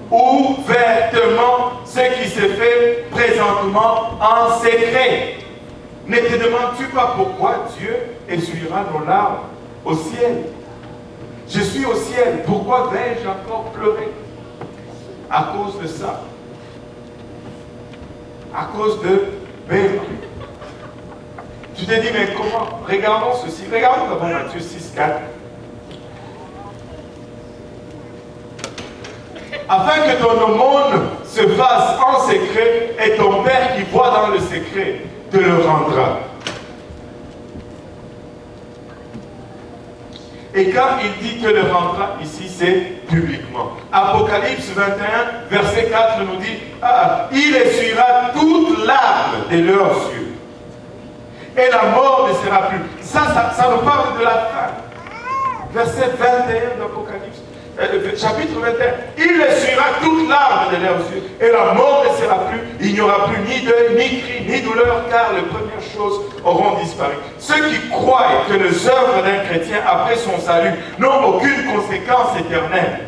Ouvertement ce qui se fait présentement en secret. Ne te demandes-tu pas pourquoi Dieu essuiera nos larmes au ciel? Je suis au ciel, pourquoi vais-je encore pleurer? À cause de ça. À cause de Béma. Tu te dis, mais comment? Regardons ceci. Regardons d'abord Matthieu 6, 4. Afin que ton aumône se fasse en secret, et ton Père qui voit dans le secret te le rendra. Et quand il dit que le rendra ici, c'est publiquement. Apocalypse 21, verset 4 nous dit, il essuiera toute larme de leurs yeux. Et la mort ne sera plus. Ça nous parle de la fin. Verset 21 d'Apocalypse. Chapitre 21, il essuiera toute larme de leurs yeux, et la mort ne sera plus, il n'y aura plus ni deuil, ni cri, ni douleur, car les premières choses auront disparu. Ceux qui croient que les œuvres d'un chrétien après son salut n'ont aucune conséquence éternelle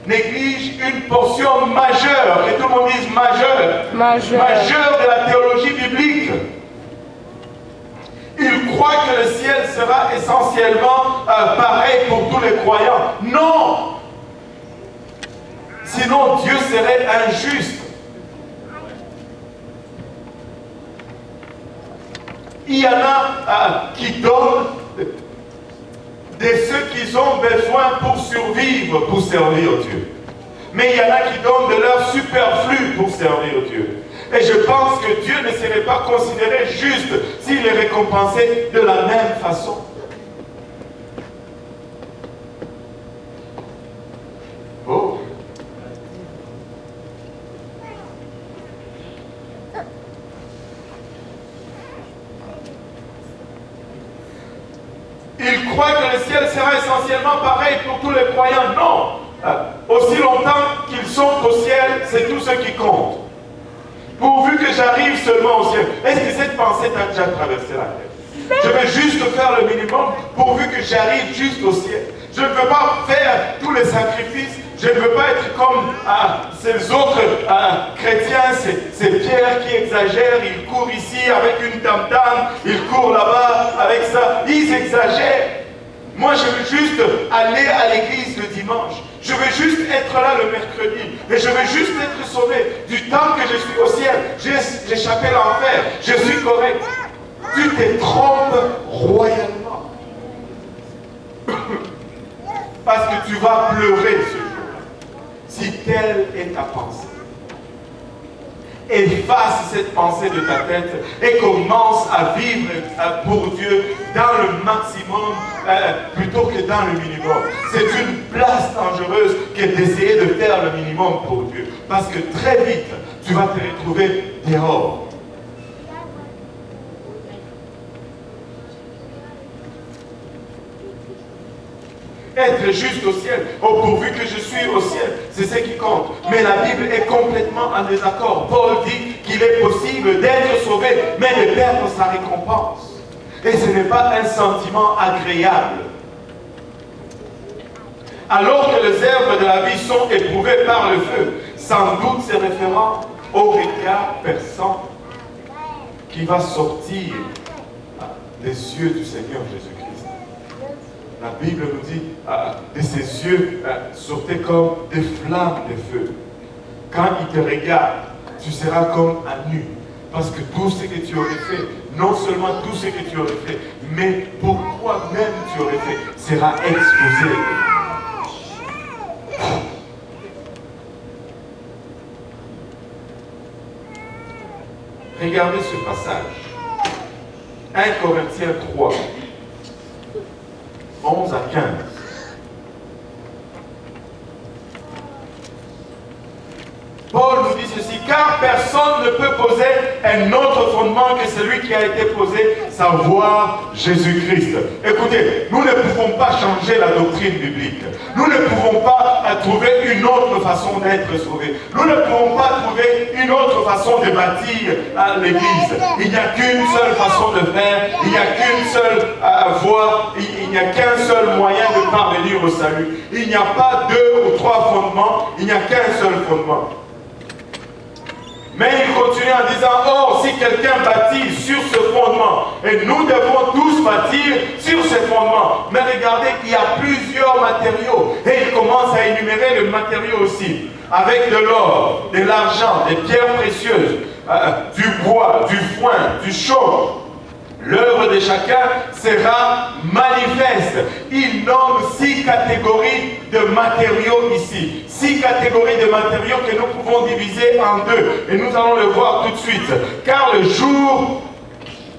négligent une portion majeure, et tout le monde dise majeure de la théologie biblique. Ils croient que le ciel sera essentiellement pareil pour tous les croyants. Non! Sinon, Dieu serait injuste. Il y en a qui donnent de ce qu'ils ont besoin pour survivre, pour servir Dieu. Mais il y en a qui donnent de leur superflu pour servir Dieu. Et je pense que Dieu ne serait pas considéré juste s'il est récompensé de la même façon. Oh! Il croit que le ciel sera essentiellement pareil pour tous les croyants. Non! Aussi longtemps qu'ils sont au ciel, c'est tout ce qui compte. Pourvu que j'arrive seulement au ciel. Est-ce que cette pensée t'a déjà traversé la tête? Je veux juste faire le minimum pourvu que j'arrive juste au ciel. Je ne veux pas faire tous les sacrifices. Je ne veux pas être comme ces autres chrétiens, ces pierres qui exagèrent. Ils courent ici avec une tam-tam, ils courent là-bas avec ça. Ils exagèrent. Moi, je veux juste aller à l'église le dimanche. Je veux juste être là le mercredi. Et je veux juste être sauvé. Du temps que je suis au ciel, j'ai échappé l'enfer. Je suis correct. Tu te trompes royalement. Parce que tu vas pleurer ce jour. Si telle est ta pensée. Efface cette pensée de ta tête et commence à vivre pour Dieu dans le maximum plutôt que dans le minimum. C'est une place dangereuse que d'essayer de faire le minimum pour Dieu. Parce que très vite, tu vas te retrouver dehors. Être juste au ciel, pourvu que je suis au ciel, c'est ce qui compte. Mais la Bible est complètement en désaccord. Paul dit qu'il est possible d'être sauvé, mais de perdre sa récompense. Et ce n'est pas un sentiment agréable. Alors que les œuvres de la vie sont éprouvées par le feu, sans doute c'est référent au regard perçant qui va sortir des yeux du Seigneur Jésus-Christ. La Bible nous dit de ses yeux sortaient comme des flammes de feu. Quand il te regarde, tu seras comme à nu. Parce que tout ce que tu aurais fait, non seulement tout ce que tu aurais fait, mais pourquoi même tu aurais fait, sera exposé. Regardez ce passage. 1 Corinthiens 3. 11 à 15. Paul nous dit ceci, car personne ne peut poser un autre fondement que celui qui a été posé, savoir Jésus-Christ. Écoutez, nous ne pouvons pas changer la doctrine biblique. Nous ne pouvons pas trouver une autre façon d'être sauvés. Nous ne pouvons pas trouver une autre façon de bâtir l'église. Il n'y a qu'une seule façon de faire, il n'y a qu'une seule voie, il n'y a qu'un seul moyen de parvenir au salut. Il n'y a pas 2 ou 3 fondements, il n'y a qu'un seul fondement. Mais il continue en disant, or, si quelqu'un bâtit sur ce fondement, et nous devons tous bâtir sur ce fondement. Mais regardez, il y a plusieurs matériaux. Et il commence à énumérer les matériaux aussi. Avec de l'or, de l'argent, des pierres précieuses, du bois, du foin, du chaume. L'œuvre de chacun sera manifeste. Il nomme 6 catégories de matériaux ici. 6 catégories de matériaux que nous pouvons diviser en 2. Et nous allons le voir tout de suite. Car le jour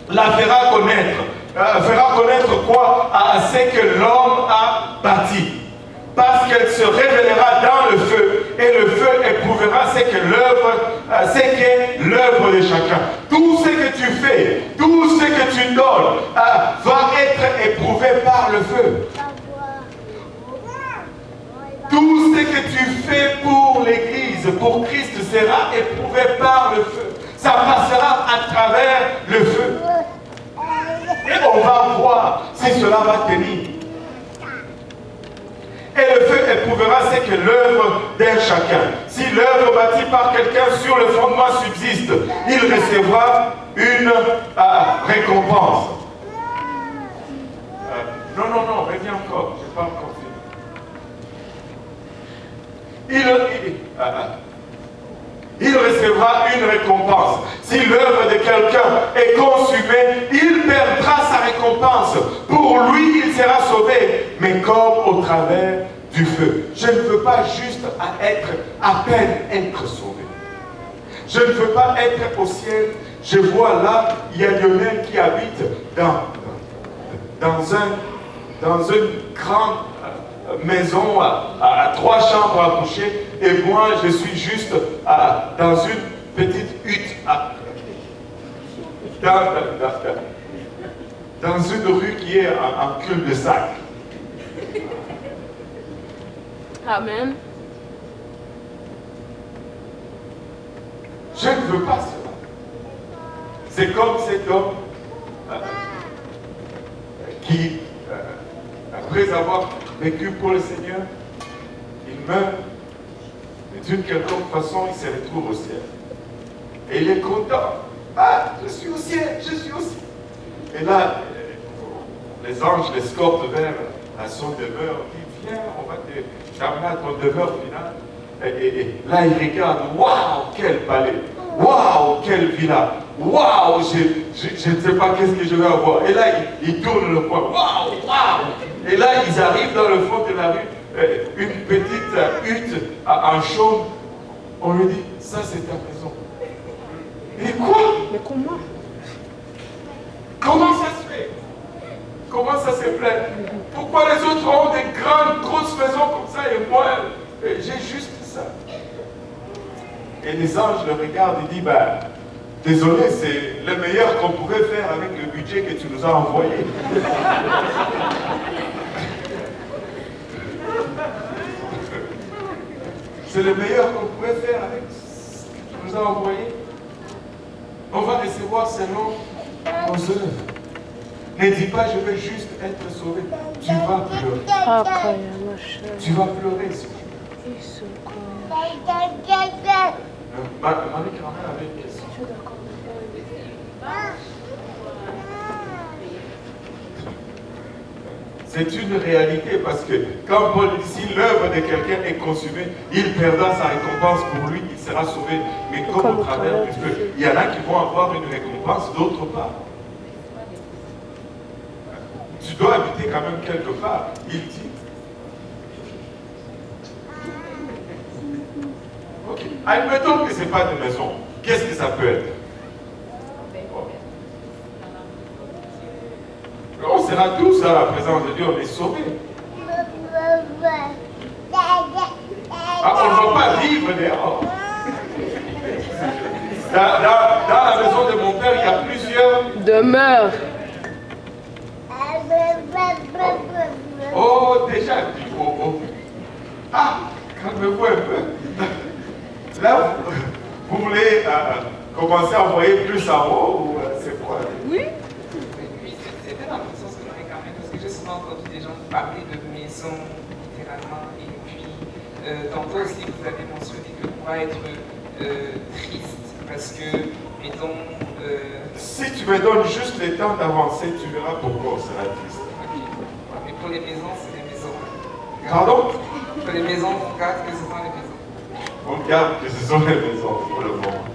la fera connaître. Fera connaître quoi? À ce que l'homme a bâtie. Parce qu'elle se révélera dans le feu, et le feu éprouvera ce qu'est l'œuvre de chacun. Tout ce que tu fais, tout ce que tu donnes, va être éprouvé par le feu. Tout ce que tu fais pour l'Église, pour Christ, sera éprouvé par le feu. Ça passera à travers le feu. Et on va voir si cela va tenir. Et le feu éprouvera ce que l'œuvre d'un chacun. Si l'œuvre bâtie par quelqu'un sur le fondement subsiste, il recevra une récompense. Non, reviens encore, je n'ai pas encore fini. Il recevra une récompense. Si l'œuvre de quelqu'un est consumée, il perdra sa récompense. Pour lui, il sera sauvé, mais comme au travers du feu. Je ne veux pas juste à peine être sauvé. Je ne veux pas être au ciel. Je vois là, il y a Lionel qui habite dans une grande maison à 3 chambres à coucher, et moi je suis juste dans une petite hutte dans une rue qui est en cul-de-sac. Amen. Je ne veux pas cela. C'est comme cet homme qui, après avoir vécu pour le Seigneur, il meurt, mais d'une quelconque façon, il se retrouve au ciel. Et il est content. Ah, je suis au ciel, je suis au ciel. Et là, les anges l'escortent vers son demeure. Il dit, viens, on va t'amener à ton demeure finale. Et là, il regarde, waouh, quel palais, waouh, quelle villa, waouh, je ne sais pas qu'est-ce que je vais avoir. Et là, il tourne le coin, waouh, waouh. Et là, ils arrivent dans le fond de la rue, une petite hutte en chaume. On lui dit, ça c'est ta maison. Et quoi? Mais comment? Comment ça se fait? Comment ça se fait? Pourquoi les autres ont des grandes, grosses maisons comme ça et moi, j'ai juste ça? Et les anges le regardent et disent, bah, désolé, c'est le meilleur qu'on pouvait faire avec le budget que tu nous as envoyé. C'est le meilleur qu'on pouvait faire avec ce que tu nous as envoyé. On va recevoir selon nos œuvres. Ne dis pas, je veux juste être sauvé. Tu vas pleurer. Tu vas pleurer ce jour. Marie-Carmen avait une question. C'est une réalité parce que quand Paul dit si l'œuvre de quelqu'un est consumée, il perdra sa récompense pour lui, il sera sauvé. Mais comme au travers du feu, il y en a qui vont avoir une récompense, d'autres pas. Tu dois habiter quand même quelque part. Il dit. Ok. Admettons que ce n'est pas de maison. Qu'est-ce que ça peut être? On sera tous à la présence de Dieu, on est sauvés. On ne va pas vivre dehors. Dans la maison de mon père, il y a plusieurs demeures. Oh, déjà, ah, calmez-vous un peu. Là, vous voulez commencer à envoyer plus en haut ou c'est quoi? Oui. C'était l'impression que j'avais quand même, parce que j'ai souvent entendu des gens parler de maison, littéralement, et puis tantôt aussi vous avez mentionné que pour être triste, parce que, mettons... Si tu me donnes juste le temps d'avancer, tu verras pourquoi on sera triste. Ok. Mais pour les maisons, c'est des maisons. Pardon? Pour les maisons, on garde que ce sont les maisons. On garde que ce sont les maisons pour le moment.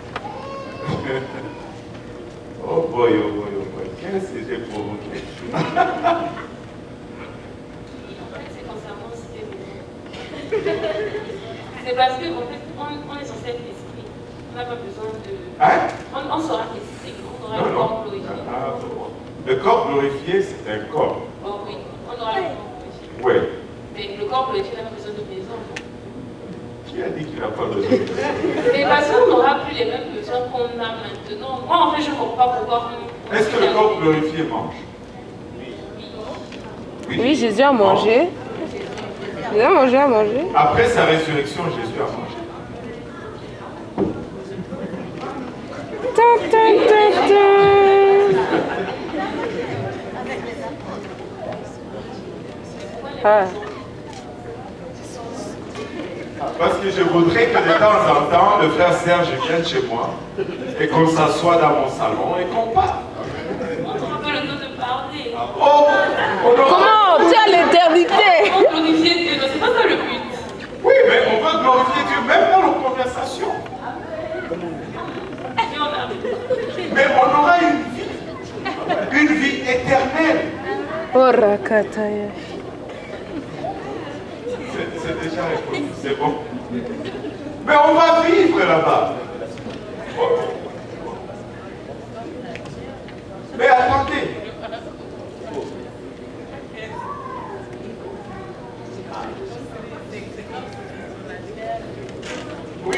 Oh boy, oh boy, oh boy. Qu'est-ce que j'ai provoqué? En fait, c'est concernant ces maisons. C'est parce qu'en fait, on est censé être esprit. On n'a pas besoin de... Hein? On sera esprit, on aura le corps glorifié. Le corps glorifié, c'est un corps. Oh oui, on aura le corps glorifié. Oui. corps glorifié n'a pas besoin de maison. Qui a dit qu'il n'a pas besoin? Mais parce qu'on n'aura plus les mêmes besoins qu'on a maintenant. Moi, en fait, je ne comprends pas pourquoi on... Est-ce que le corps glorifié mange? Oui, Jésus a mangé. Jésus a mangé, a mangé. Après sa résurrection, Jésus a mangé. Ta, ta, ta, ta. Ah. Parce que je voudrais que de temps en temps, le frère Serge vienne chez moi et qu'on s'assoie dans mon salon et qu'on parle. On n'aura pas le temps de parler. Oh, on aura- Comment? Tu as l'éternité. On glorifier Dieu, c'est pas ça le but. Oui, mais on va glorifier Dieu même dans nos conversations. Et on a... Mais on aura une vie éternelle. Oh, Rakataya. C'est déjà répondu, c'est bon. Mais on va vivre là-bas. Mais attendez. Oui.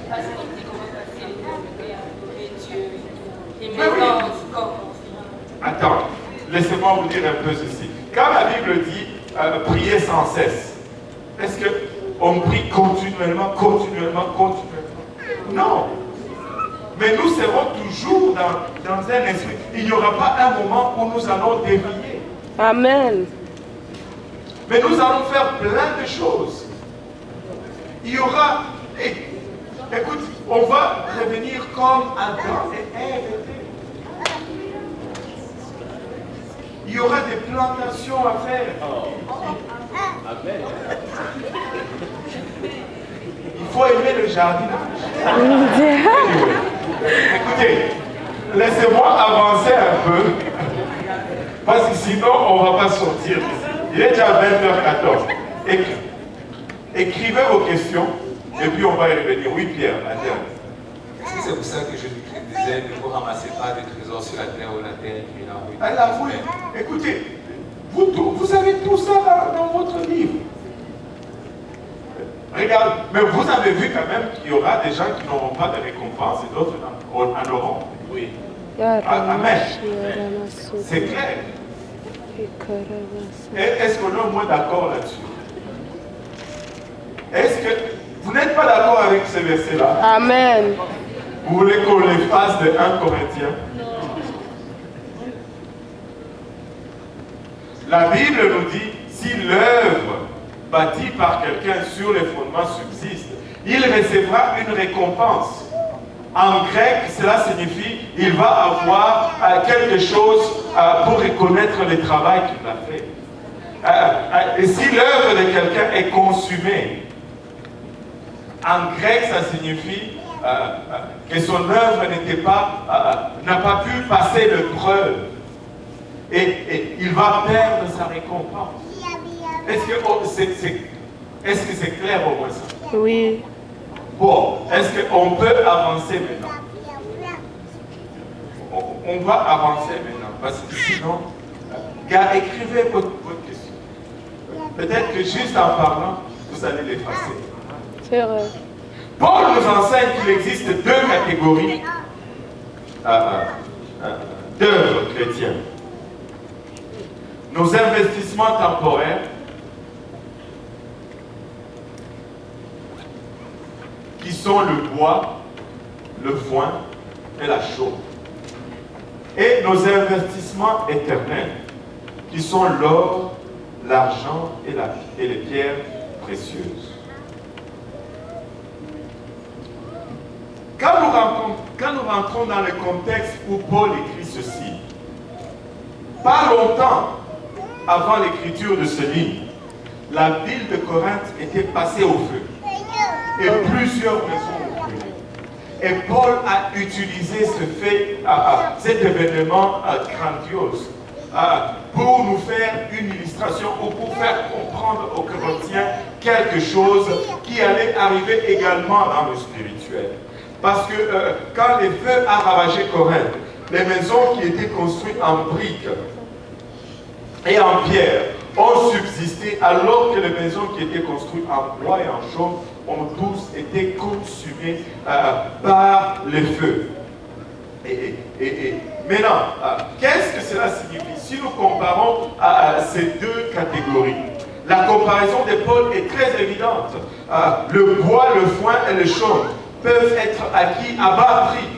Parce qu'on dit comment passer l'éternité à adorer Dieu. Et Mais maintenant, oui. c'est comme Attends, laissez-moi vous dire un peu ceci. Quand la Bible dit prier sans cesse, est-ce qu'on prie continuellement? Non. Mais nous serons toujours dans un esprit. Il n'y aura pas un moment où nous allons dévier. Amen. Mais nous allons faire plein de choses. Il y aura... Écoute, on va revenir comme Adam et Ève étaient. Il y aura des plantations à faire. Il faut aimer le jardinage. Anyway. Écoutez, laissez-moi avancer un peu. Parce que sinon, on ne va pas sortir. Il est déjà 20h14. Écrivez vos questions et puis on va y revenir. Oui, Pierre, Adèle. Est-ce que c'est pour ça que je disais ne vous ramassez pas des trésors sur la terre ou la terre qui est là? Elle a avoué. Écoutez, vous avez tout ça dans votre livre. Regarde, mais vous avez vu quand même qu'il y aura des gens qui n'auront pas de récompense et d'autres en auront. Oui. Amen. C'est clair. Est-ce qu'on est au moins d'accord là-dessus? Est-ce que vous n'êtes pas d'accord avec ce verset-là? Amen. Vous voulez qu'on les fasse de 1 Corinthiens? La Bible nous dit, si l'œuvre bâtie par quelqu'un sur les fondements subsiste, il recevra une récompense. En grec, cela signifie il va avoir quelque chose pour reconnaître le travail qu'il a fait. Et si l'œuvre de quelqu'un est consumée, en grec, ça signifie que son œuvre n'a pas pu passer l'épreuve. Et il va perdre sa récompense. Est-ce que c'est clair au moins ça? Oui. Bon, est-ce qu'on peut avancer maintenant? On va avancer maintenant, parce que sinon, gars, écrivez votre question. Peut-être que juste en parlant, vous allez l'effacer. C'est vrai. Paul nous enseigne qu'il existe deux catégories d'œuvres chrétiennes. Nos investissements temporaires qui sont le bois, le foin et la chaux. Et nos investissements éternels qui sont l'or, l'argent et les pierres précieuses. Quand nous rentrons dans le contexte où Paul écrit ceci, pas longtemps avant l'écriture de ce livre, la ville de Corinthe était passée au feu. Et plusieurs maisons ont brûlé. Et Paul a utilisé cet événement grandiose pour nous faire une illustration ou pour faire comprendre aux Corinthiens quelque chose qui allait arriver également dans le spirituel. Parce que quand les feux ont ravagé Corinthe, les maisons qui étaient construites en briques et en pierre ont subsisté alors que les maisons qui étaient construites en bois et en chaume ont tous été consumées par les feux. Et maintenant, qu'est-ce que cela signifie? Si nous comparons ces deux catégories, la comparaison des pôles est très évidente. Le bois, le foin et le chaume peuvent être acquis à bas prix.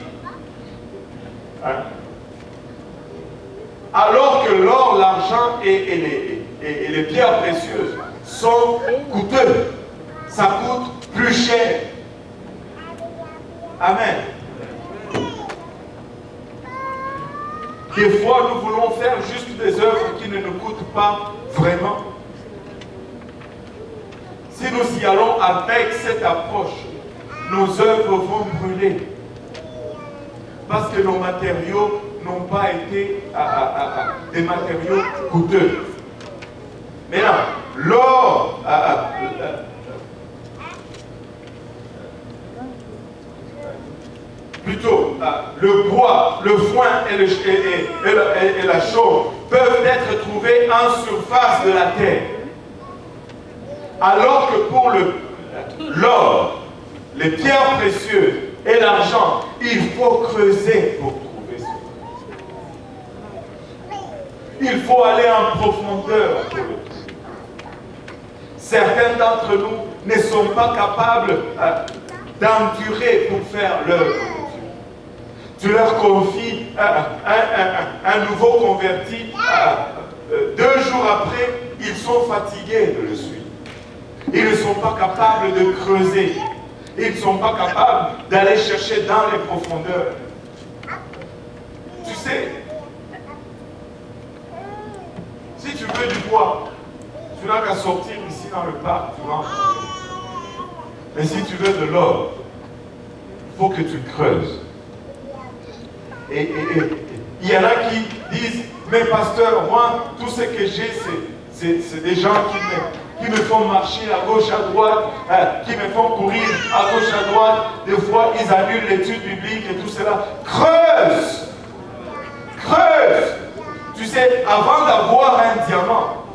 Alors que l'or, l'argent et les pierres précieuses sont coûteux. Ça coûte plus cher. Amen. Des fois, nous voulons faire juste des œuvres qui ne nous coûtent pas vraiment. Si nous y allons avec cette approche, nos œuvres vont brûler. Parce que nos matériaux n'ont pas été des matériaux coûteux. Maintenant, l'or, plutôt, le bois, le foin et la chaume peuvent être trouvés en surface de la terre. Alors que pour l'or, les pierres précieuses et l'argent, il faut creuser pour trouver ça. Il faut aller en profondeur pour le trouver. Certains d'entre nous ne sont pas capables d'endurer pour faire l'œuvre de Dieu. Tu leur confies un nouveau converti, 2 jours après, ils sont fatigués de le suivre. Ils ne sont pas capables de creuser. Ils ne sont pas capables d'aller chercher dans les profondeurs. Tu sais, si tu veux du bois, tu n'as qu'à sortir ici dans le parc, tu vas en trouver. Mais si tu veux de l'or, il faut que tu creuses. Et il y en a qui disent, mais pasteur, moi, tout ce que j'ai, c'est des gens qui me font marcher à gauche, à droite, qui me font courir à gauche, à droite. Des fois, ils annulent l'étude biblique et tout cela. Creuse! Creuse! Tu sais, avant d'avoir un diamant,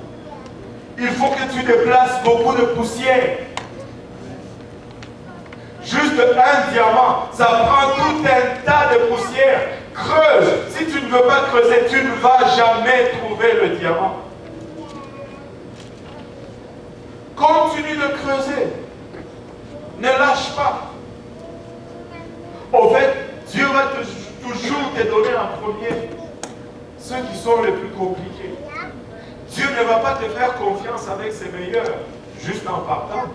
il faut que tu déplaces beaucoup de poussière. Juste un diamant, ça prend tout un tas de poussière. Creuse! Si tu ne veux pas creuser, tu ne vas jamais trouver le diamant. Continue de creuser. Ne lâche pas. Au fait, Dieu va toujours te donner en premier ceux qui sont les plus compliqués. Dieu ne va pas te faire confiance avec ses meilleurs, juste en partant.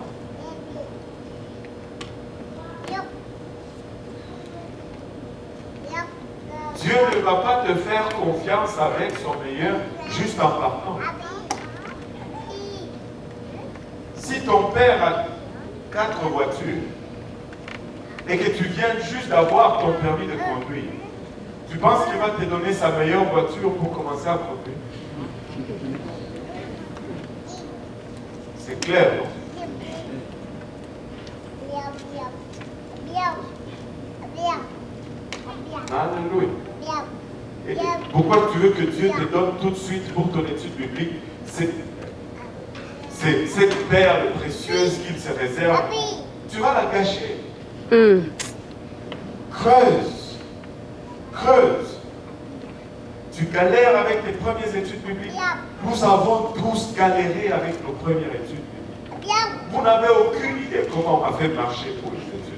Dieu ne va pas te faire confiance avec son meilleur, juste en partant. Si ton père a 4 voitures et que tu viens juste d'avoir ton permis de conduire, tu penses qu'il va te donner sa meilleure voiture pour commencer à conduire? C'est clair, non? Alléluia. Et pourquoi tu veux que Dieu te donne tout de suite pour ton étude biblique? C'est cette perle précieuse qu'il se réserve. Tu vas la gâcher. Creuse. Creuse. Tu galères avec tes premières études bibliques. Nous avons tous galéré avec nos premières études bibliques. Vous n'avez aucune idée comment on a fait marcher pour les études bibliques.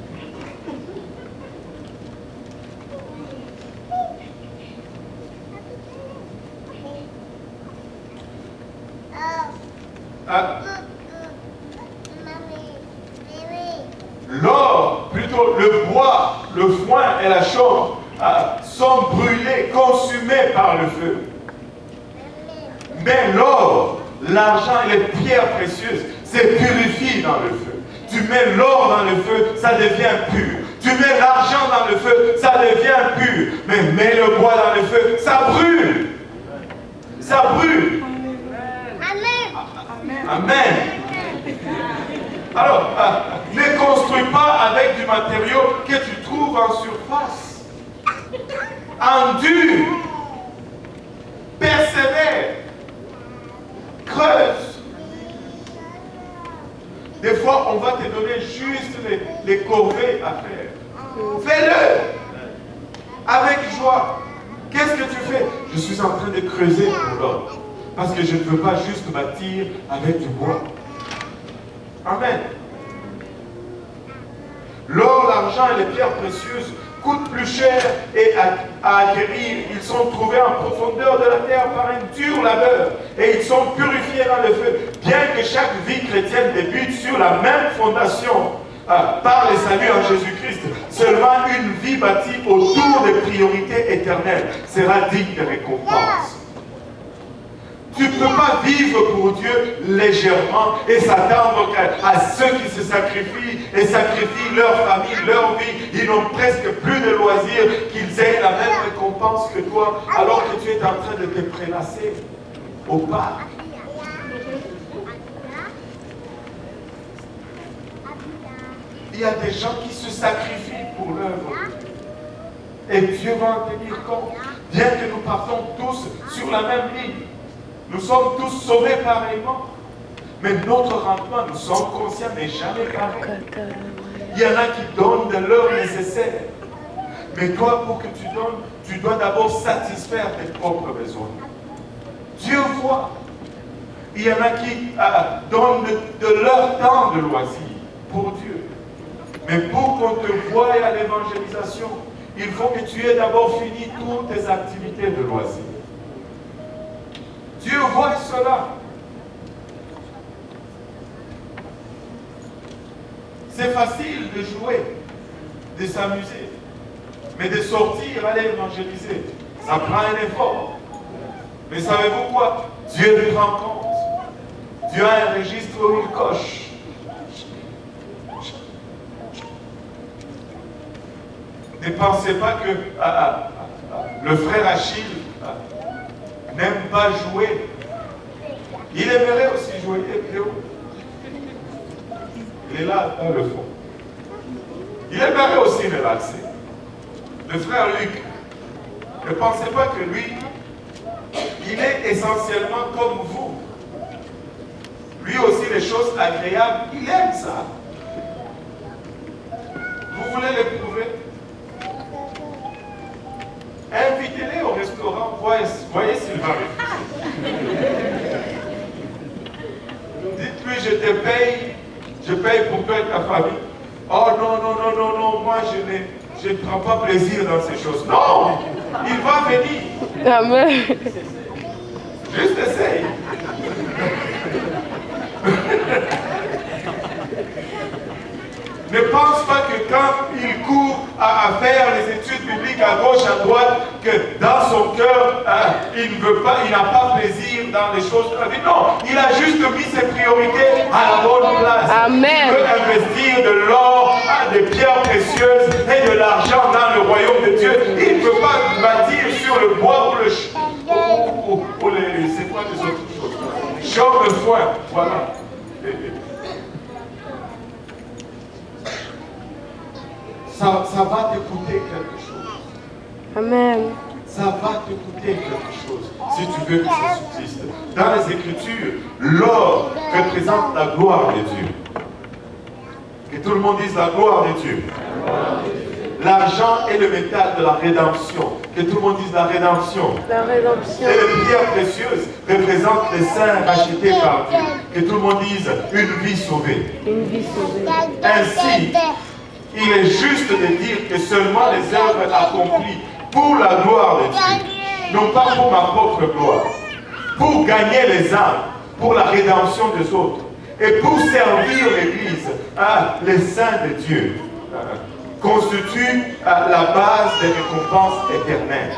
L'or, plutôt le bois, le foin et la chaume sont brûlés, consumés par le feu. Mais l'or, l'argent et les pierres précieuses, c'est purifié dans le feu. Tu mets l'or dans le feu, ça devient pur. Tu mets l'argent dans le feu, ça devient pur. Mais mets le bois dans le feu, ça brûle. Ça brûle. Amen. Alors, ne construis pas avec du matériau que tu trouves en surface. Endure. Persévère. creuse. Des fois, on va te donner juste les corvées à faire. Fais-le avec joie. Qu'est-ce que tu fais? Je suis en train de creuser pour l'or. Parce que je ne veux pas juste bâtir avec du bois. Amen. L'or, l'argent et les pierres précieuses coûtent plus cher et à acquérir. Ils sont trouvés en profondeur de la terre par un dur labeur et ils sont purifiés dans le feu. Bien que chaque vie chrétienne débute sur la même fondation par les saluts en Jésus-Christ, seulement une vie bâtie autour des priorités éternelles sera digne de récompense. Tu ne peux pas vivre pour Dieu légèrement et s'attendre à ceux qui se sacrifient et sacrifient leur famille, leur vie. Ils n'ont presque plus de loisirs, qu'ils aient la même récompense que toi, alors que tu es en train de te prélasser au parc. Il y a des gens qui se sacrifient pour l'œuvre. Et Dieu va en tenir compte. Bien que nous partons tous sur la même ligne. Nous sommes tous sauvés pareillement. Mais notre rendement, nous sommes conscients, n'est jamais pareil. Il y en a qui donnent de l'heure nécessaire. Mais toi, pour que tu donnes, tu dois d'abord satisfaire tes propres besoins. Dieu voit. Il y en a qui donnent de leur temps de loisir pour Dieu. Mais pour qu'on te voie à l'évangélisation, il faut que tu aies d'abord fini toutes tes activités de loisir. Dieu voit cela. C'est facile de jouer, de s'amuser, mais de sortir, aller évangéliser, ça prend un effort. Mais savez-vous quoi? Dieu lui rend compte. Dieu a un registre où il coche. Ne pensez pas que le frère Achille n'aime pas jouer. Il aimerait aussi jouer. Il est là dans le fond. Il aimerait aussi relaxer. Le frère Luc, ne pensez pas que lui, il est essentiellement comme vous. Lui aussi, les choses agréables, il aime ça. Vous voulez l'éprouver? Invitez-les au restaurant, voyez s'il va refuser. Dites-lui, je paye pour toi et ta famille. Oh non, moi je ne prends pas plaisir dans ces choses. Non, il va venir. Amen. Juste essaye. Ne pense pas que quand il court à faire les études bibliques à gauche, à droite, que dans son cœur, il n'a pas plaisir dans les choses de la vie. Non, il a juste mis ses priorités à la bonne place. Amen. Il veut investir de l'or, des pierres précieuses et de l'argent dans le royaume de Dieu. Il ne peut pas bâtir sur le bois ou le c'est quoi les autres choses? Champ de foin, voilà. Ça va te coûter quelque chose. Amen. Ça va te coûter quelque chose si tu veux que ça subsiste. Dans les Écritures, l'or représente la gloire de Dieu. Que tout le monde dise la gloire de Dieu. L'argent est le métal de la rédemption. Que tout le monde dise la rédemption. La rédemption. Et les pierres précieuses représentent les saints rachetés par Dieu. Que tout le monde dise une vie sauvée. Une vie sauvée. Ainsi, il est juste de dire que seulement les œuvres accomplies pour la gloire de Dieu, non pas pour ma propre gloire, pour gagner les âmes, pour la rédemption des autres, et pour servir l'Église, les saints de Dieu, constituent la base des récompenses éternelles.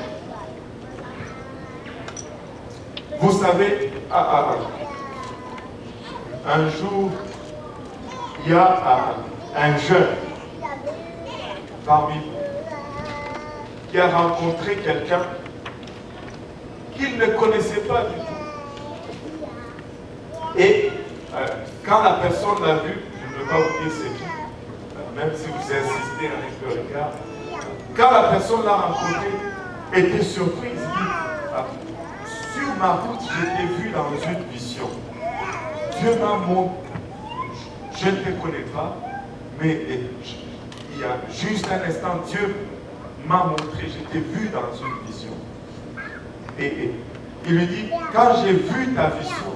Vous savez, un jour, il y a un jeune parmi vous qui a rencontré quelqu'un qu'il ne connaissait pas du tout. Et quand la personne l'a vu, je ne veux pas vous dire c'est qui, même si vous insistez avec le regard, quand la personne l'a rencontré, était surprise, dit, sur ma route, je t'ai vu dans une vision. Dieu m'a montré, je ne te connais pas, mais il y a juste un instant, Dieu m'a montré, je t'ai vu dans une vision. Et il lui dit, quand j'ai vu ta vision,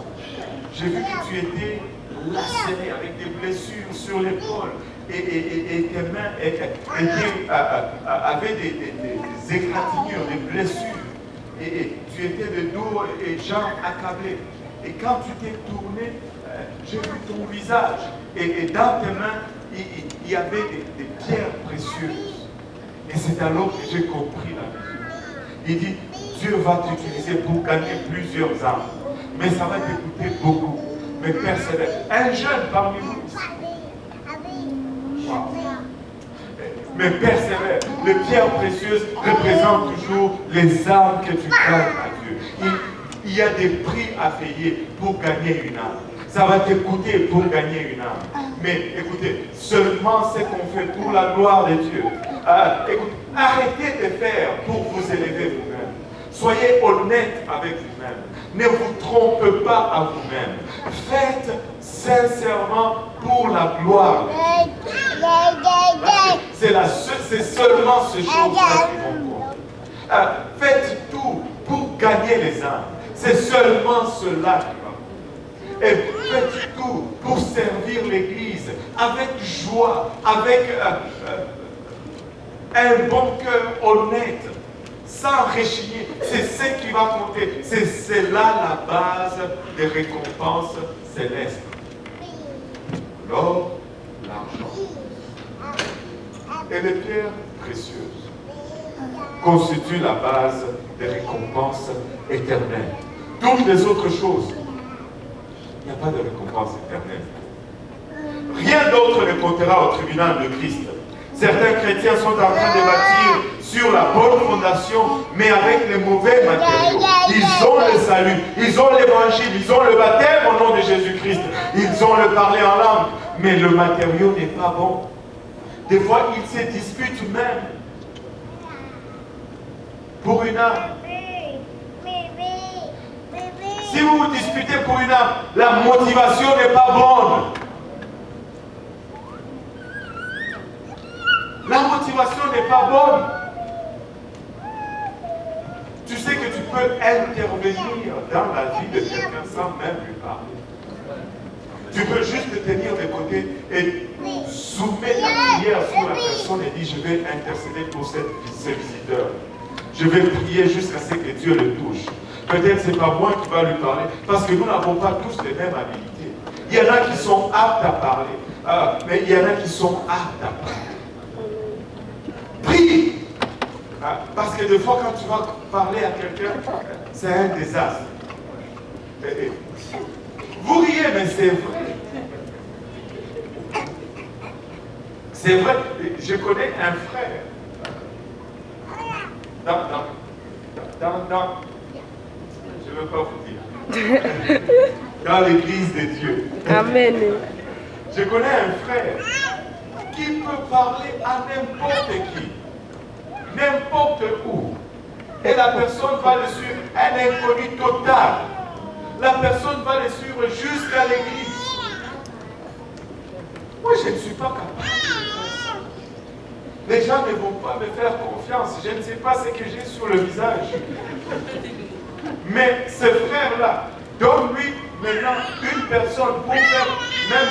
j'ai vu que tu étais lacéré avec des blessures sur l'épaule et tes mains avaient des égratignures, des blessures. Et tu étais de dos et jambes accablées. Et quand tu t'es tourné, j'ai vu ton visage. Et dans tes mains, il y avait des pierres précieuses. Et c'est alors que j'ai compris la vision. Il dit, Dieu va t'utiliser pour gagner plusieurs âmes. Mais ça va te coûter beaucoup. Mais persévère. Un jeune parmi vous ici. Wow. Mais persévère. Les pierres précieuses représentent toujours les âmes que tu gagnes à Dieu. Il y a des prix à payer pour gagner une âme. Ça va te coûter pour gagner une âme. Mais écoutez, seulement ce qu'on fait pour la gloire de Dieu. Écoutez, arrêtez de faire pour vous élever vous-même. Soyez honnête avec vous-même. Ne vous trompez pas à vous-même. Faites sincèrement pour la gloire de Dieu. C'est seulement ces choses-là qui vont compter. Faites tout pour gagner les âmes. C'est seulement cela qui va compter. Et faites tout pour servir l'Église avec joie, avec un bon cœur honnête, sans réchigner. C'est ce qui va compter. C'est là la base des récompenses célestes. L'or, l'argent et les pierres précieuses constituent la base des récompenses éternelles. Toutes les autres choses, il n'y a pas de récompense éternelle. Rien d'autre ne comptera au tribunal de Christ. Certains chrétiens sont en train de bâtir sur la bonne fondation, mais avec les mauvais matériaux. Ils ont le salut, ils ont l'évangile, ils ont le baptême au nom de Jésus-Christ. Ils ont le parler en langue, mais le matériau n'est pas bon. Des fois, ils se disputent même pour une âme. Si vous vous disputez pour une âme, la motivation n'est pas bonne. La motivation n'est pas bonne. Tu sais que tu peux intervenir dans la vie de quelqu'un sans même lui parler. Tu peux juste te tenir de côté et soumettre la prière sur la personne et dire, je vais intercéder pour ce visiteur. Je vais prier jusqu'à ce que Dieu le touche. Peut-être ce n'est pas moi qui va lui parler, parce que nous n'avons pas tous les mêmes habilités. Il y en a qui sont aptes à parler, mais il y en a qui sont aptes à parler. Prie! Parce que des fois, quand tu vas parler à quelqu'un, c'est un désastre. Vous riez, mais c'est vrai. C'est vrai. Je connais un frère. Je ne veux pas vous dire. Dans l'église de Dieu. Amen. Je connais un frère qui peut parler à n'importe qui. N'importe où. Et la personne va le suivre, un inconnu total. La personne va le suivre jusqu'à l'église. Moi, je ne suis pas capable de faire ça. Les gens ne vont pas me faire confiance. Je ne sais pas ce que j'ai sur le visage. Mais ce frère-là, donne-lui maintenant une personne pour faire même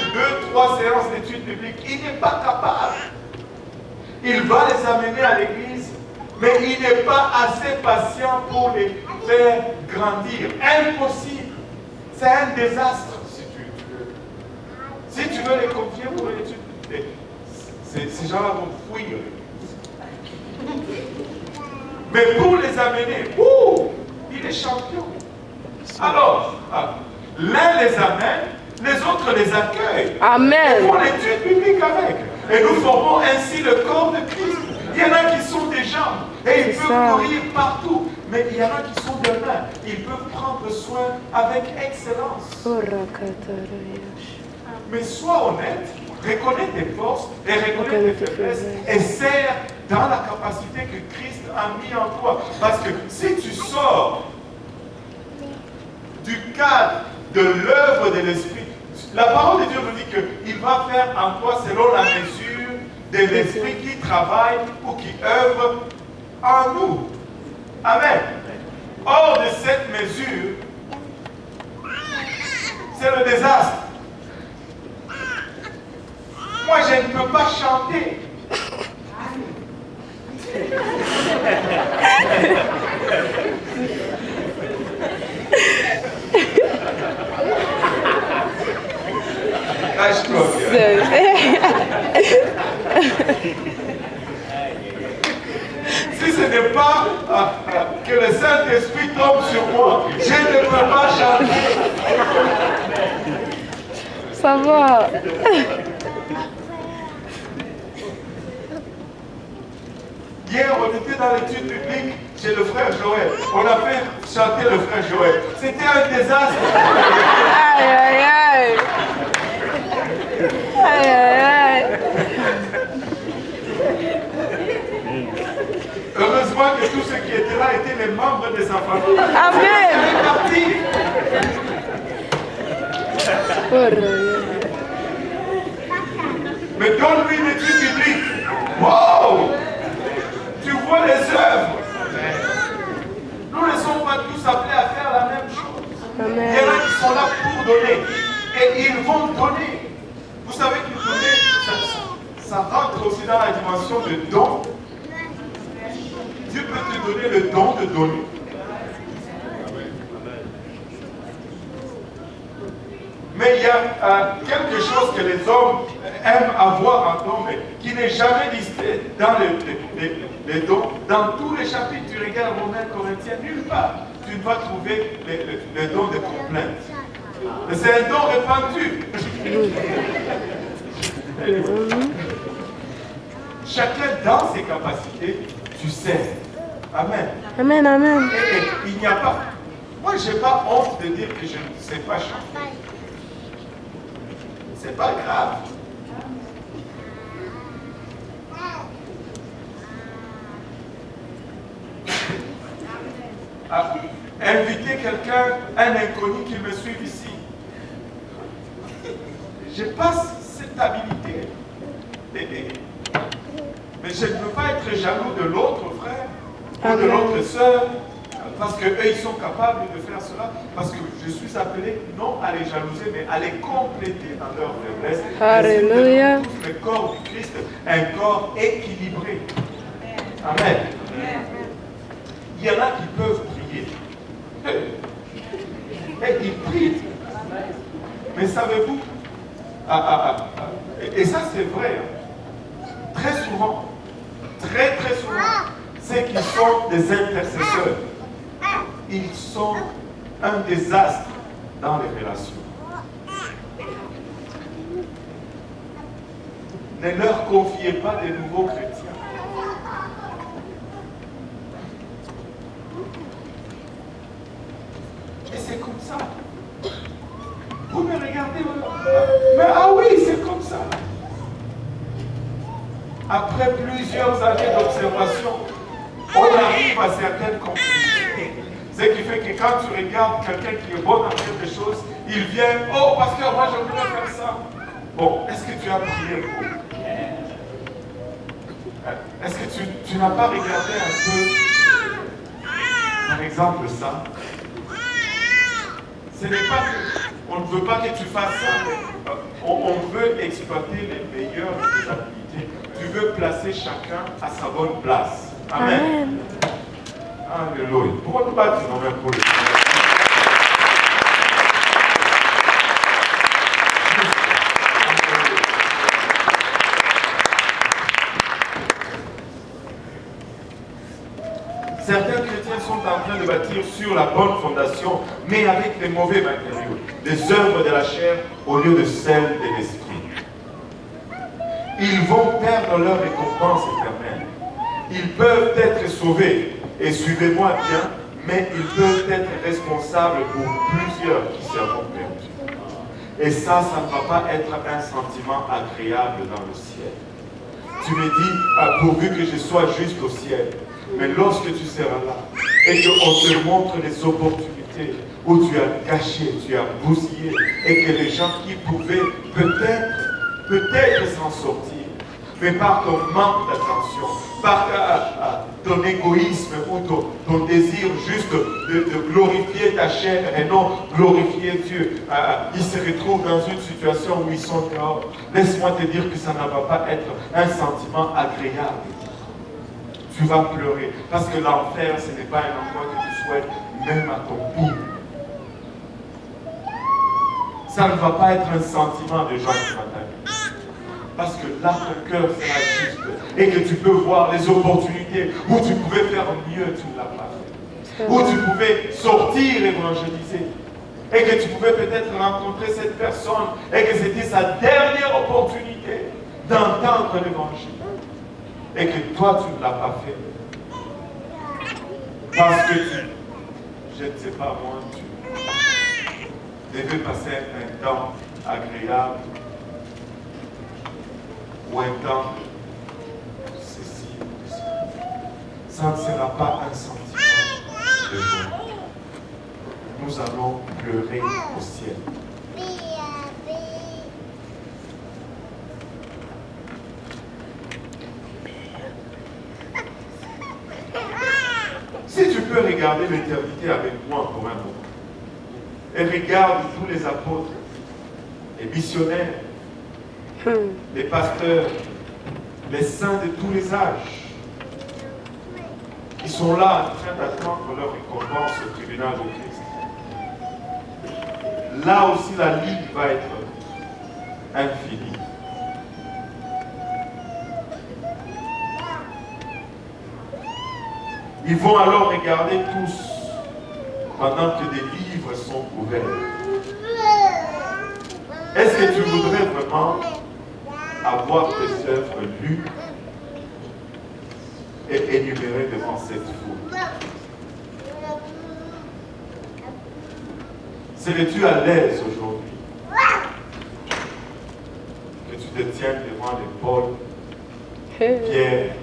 2-3 séances d'études bibliques. Il n'est pas capable. Il va les amener à l'église, mais il n'est pas assez patient pour les faire grandir. Impossible. C'est un désastre, si tu veux. Si tu veux les confier pour l'étude, ces gens-là vont fuir. Mais pour les amener, il est champion. Alors, l'un les amène, les autres les accueillent. Amen. Ils font l'étude biblique avec. Et nous formons ainsi le corps de Christ. Il y en a qui sont des jambes et ils peuvent courir partout. Mais il y en a qui sont des mains. Ils peuvent prendre soin avec excellence. Mais sois honnête, reconnais tes forces et reconnais tes faiblesses et serre dans la capacité que Christ a mis en toi. Parce que si tu sors du cadre de l'œuvre de l'Esprit, La parole de Dieu nous dit qu'il va faire en toi selon la mesure de l'Esprit qui travaille ou qui œuvre en nous. Amen. Hors de cette mesure, c'est le désastre. Moi, je ne peux pas chanter. Lâche-toi, si ce n'est pas que le Saint-Esprit tombe sur moi, je ne peux pas chanter. Ça va. Hier, on était dans l'étude biblique chez le frère Joël. On a fait chanter le frère Joël. C'était un désastre. Aïe, aïe, aïe. Aïe, aïe, aïe. Heureusement que tous ceux qui étaient là étaient les membres des enfants. Amen. C'est parti. Mais donne-lui une étude biblique. Wow! Tu vois les œuvres. Nous ne sommes pas tous appelés à faire la même chose. Amen. Il y en a qui sont là pour donner. Et ils vont donner. Vous savez que donner, ça rentre aussi dans la dimension de don. Dieu peut te donner le don de donner. Mais il y a quelque chose que les hommes aiment avoir en don, mais qui n'est jamais listé dans les dons. Dans tous les chapitres, tu regardes Romains, Corinthiens, nulle part, tu ne vas trouver le don de complainte. Mais c'est un don répandu. Chacun dans ses capacités, tu sais. Amen. Amen, amen. Et il n'y a pas. Moi, je n'ai pas honte de dire que je ne sais pas chanter. C'est pas grave. Inviter quelqu'un, un inconnu qui me suive ici. Je passe cette habilité. Mais je ne veux pas être jaloux de l'autre frère ou de l'autre sœur, parce qu'eux, ils sont capables de faire cela, parce que je suis appelé non à les jalouser, mais à les compléter dans leur faiblesse. Alléluia. Tous le corps du Christ, un corps équilibré. Amen. Il y en a qui peuvent prier. Et ils prient. Mais savez-vous, et ça c'est vrai, très souvent, très souvent, ceux qui sont des intercesseurs, ils sont un désastre dans les relations. Ne leur confiez pas des nouveaux chrétiens. Et c'est comme ça. Vous me regardez, mais ah oui, c'est comme ça. Après plusieurs années d'observation, on arrive à certaines conclusions. Ce qui fait que quand tu regardes quelqu'un qui est bon dans quelque chose, il vient, oh pasteur, moi je voudrais faire ça. Bon, est-ce que tu as prié pour? Est-ce que tu n'as pas regardé un peu, par exemple, ça? Ce n'est pas que, on ne veut pas que tu fasses ça, mais on veut exploiter les meilleures de tes habilités. Tu veux placer chacun à sa bonne place. Amen. Amen. Alléluia. Pourquoi nous battre nos mains pour le Seigneur? Certains chrétiens sont en train de bâtir sur la bonne fondation, mais avec les mauvais matériaux, des œuvres de la chair au lieu de celles de l'esprit. Ils vont perdre leur récompense éternelle. Ils peuvent être sauvés, et suivez-moi bien, mais ils peuvent être responsables pour plusieurs qui seront perdus. Et ça ne va pas être un sentiment agréable dans le ciel. Tu me dis, pourvu que je sois juste au ciel. Mais lorsque tu seras là et qu'on te montre les opportunités où tu as caché, tu as bousillé, et que les gens qui pouvaient peut-être s'en sortir, mais par ton manque d'attention, par ton égoïsme ou ton désir juste de glorifier ta chair et non glorifier Dieu, ils se retrouvent dans une situation où ils sont dehors. Laisse-moi te dire que ça ne va pas être un sentiment agréable. Tu vas pleurer, parce que l'enfer, ce n'est pas un endroit que tu souhaites, même à ton pire. Ça ne va pas être un sentiment de joie qui va t'arriver. Parce que là, ton cœur sera juste et que tu peux voir les opportunités où tu pouvais faire mieux, tu ne l'as pas fait. Où tu pouvais sortir évangéliser. Et que tu pouvais peut-être rencontrer cette personne et que c'était sa dernière opportunité d'entendre l'évangile. Et que toi, tu ne l'as pas fait. Parce que je ne sais pas moi, tu devais passer un temps agréable ou un temps de ceci ou de cela. Ça ne sera pas un sentiment de joie. Nous allons pleurer au ciel. Si tu peux regarder l'éternité avec moi pour un moment, et regarde tous les apôtres, les missionnaires, les pasteurs, les saints de tous les âges, qui sont là en train d'attendre leur récompense au tribunal de Christ. Là aussi, la ligne va être infinie. Ils vont alors regarder tous pendant que des livres sont ouverts. Est-ce que tu voudrais vraiment avoir tes œuvres lues et énumérées devant cette foule? Serais-tu à l'aise aujourd'hui que tu te tiennes devant les Paul, Pierre,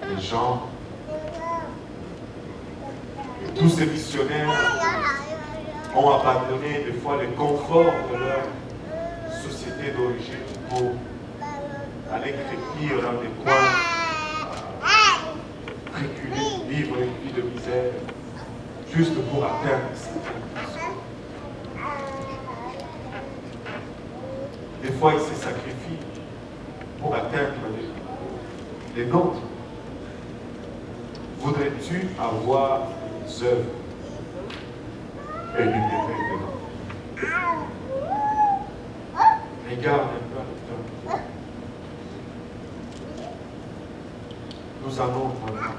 les Jean, et tous ces missionnaires ont abandonné des fois le confort de leur société d'origine pour aller crépir dans des coins, reculer, vivre une vie de misère, juste pour atteindre certaines personnes. Des fois, ils se sacrifient pour atteindre les nôtres. Voudrais-tu avoir des œuvres énumérées devant? Regarde un peu le temps. Nous allons vraiment.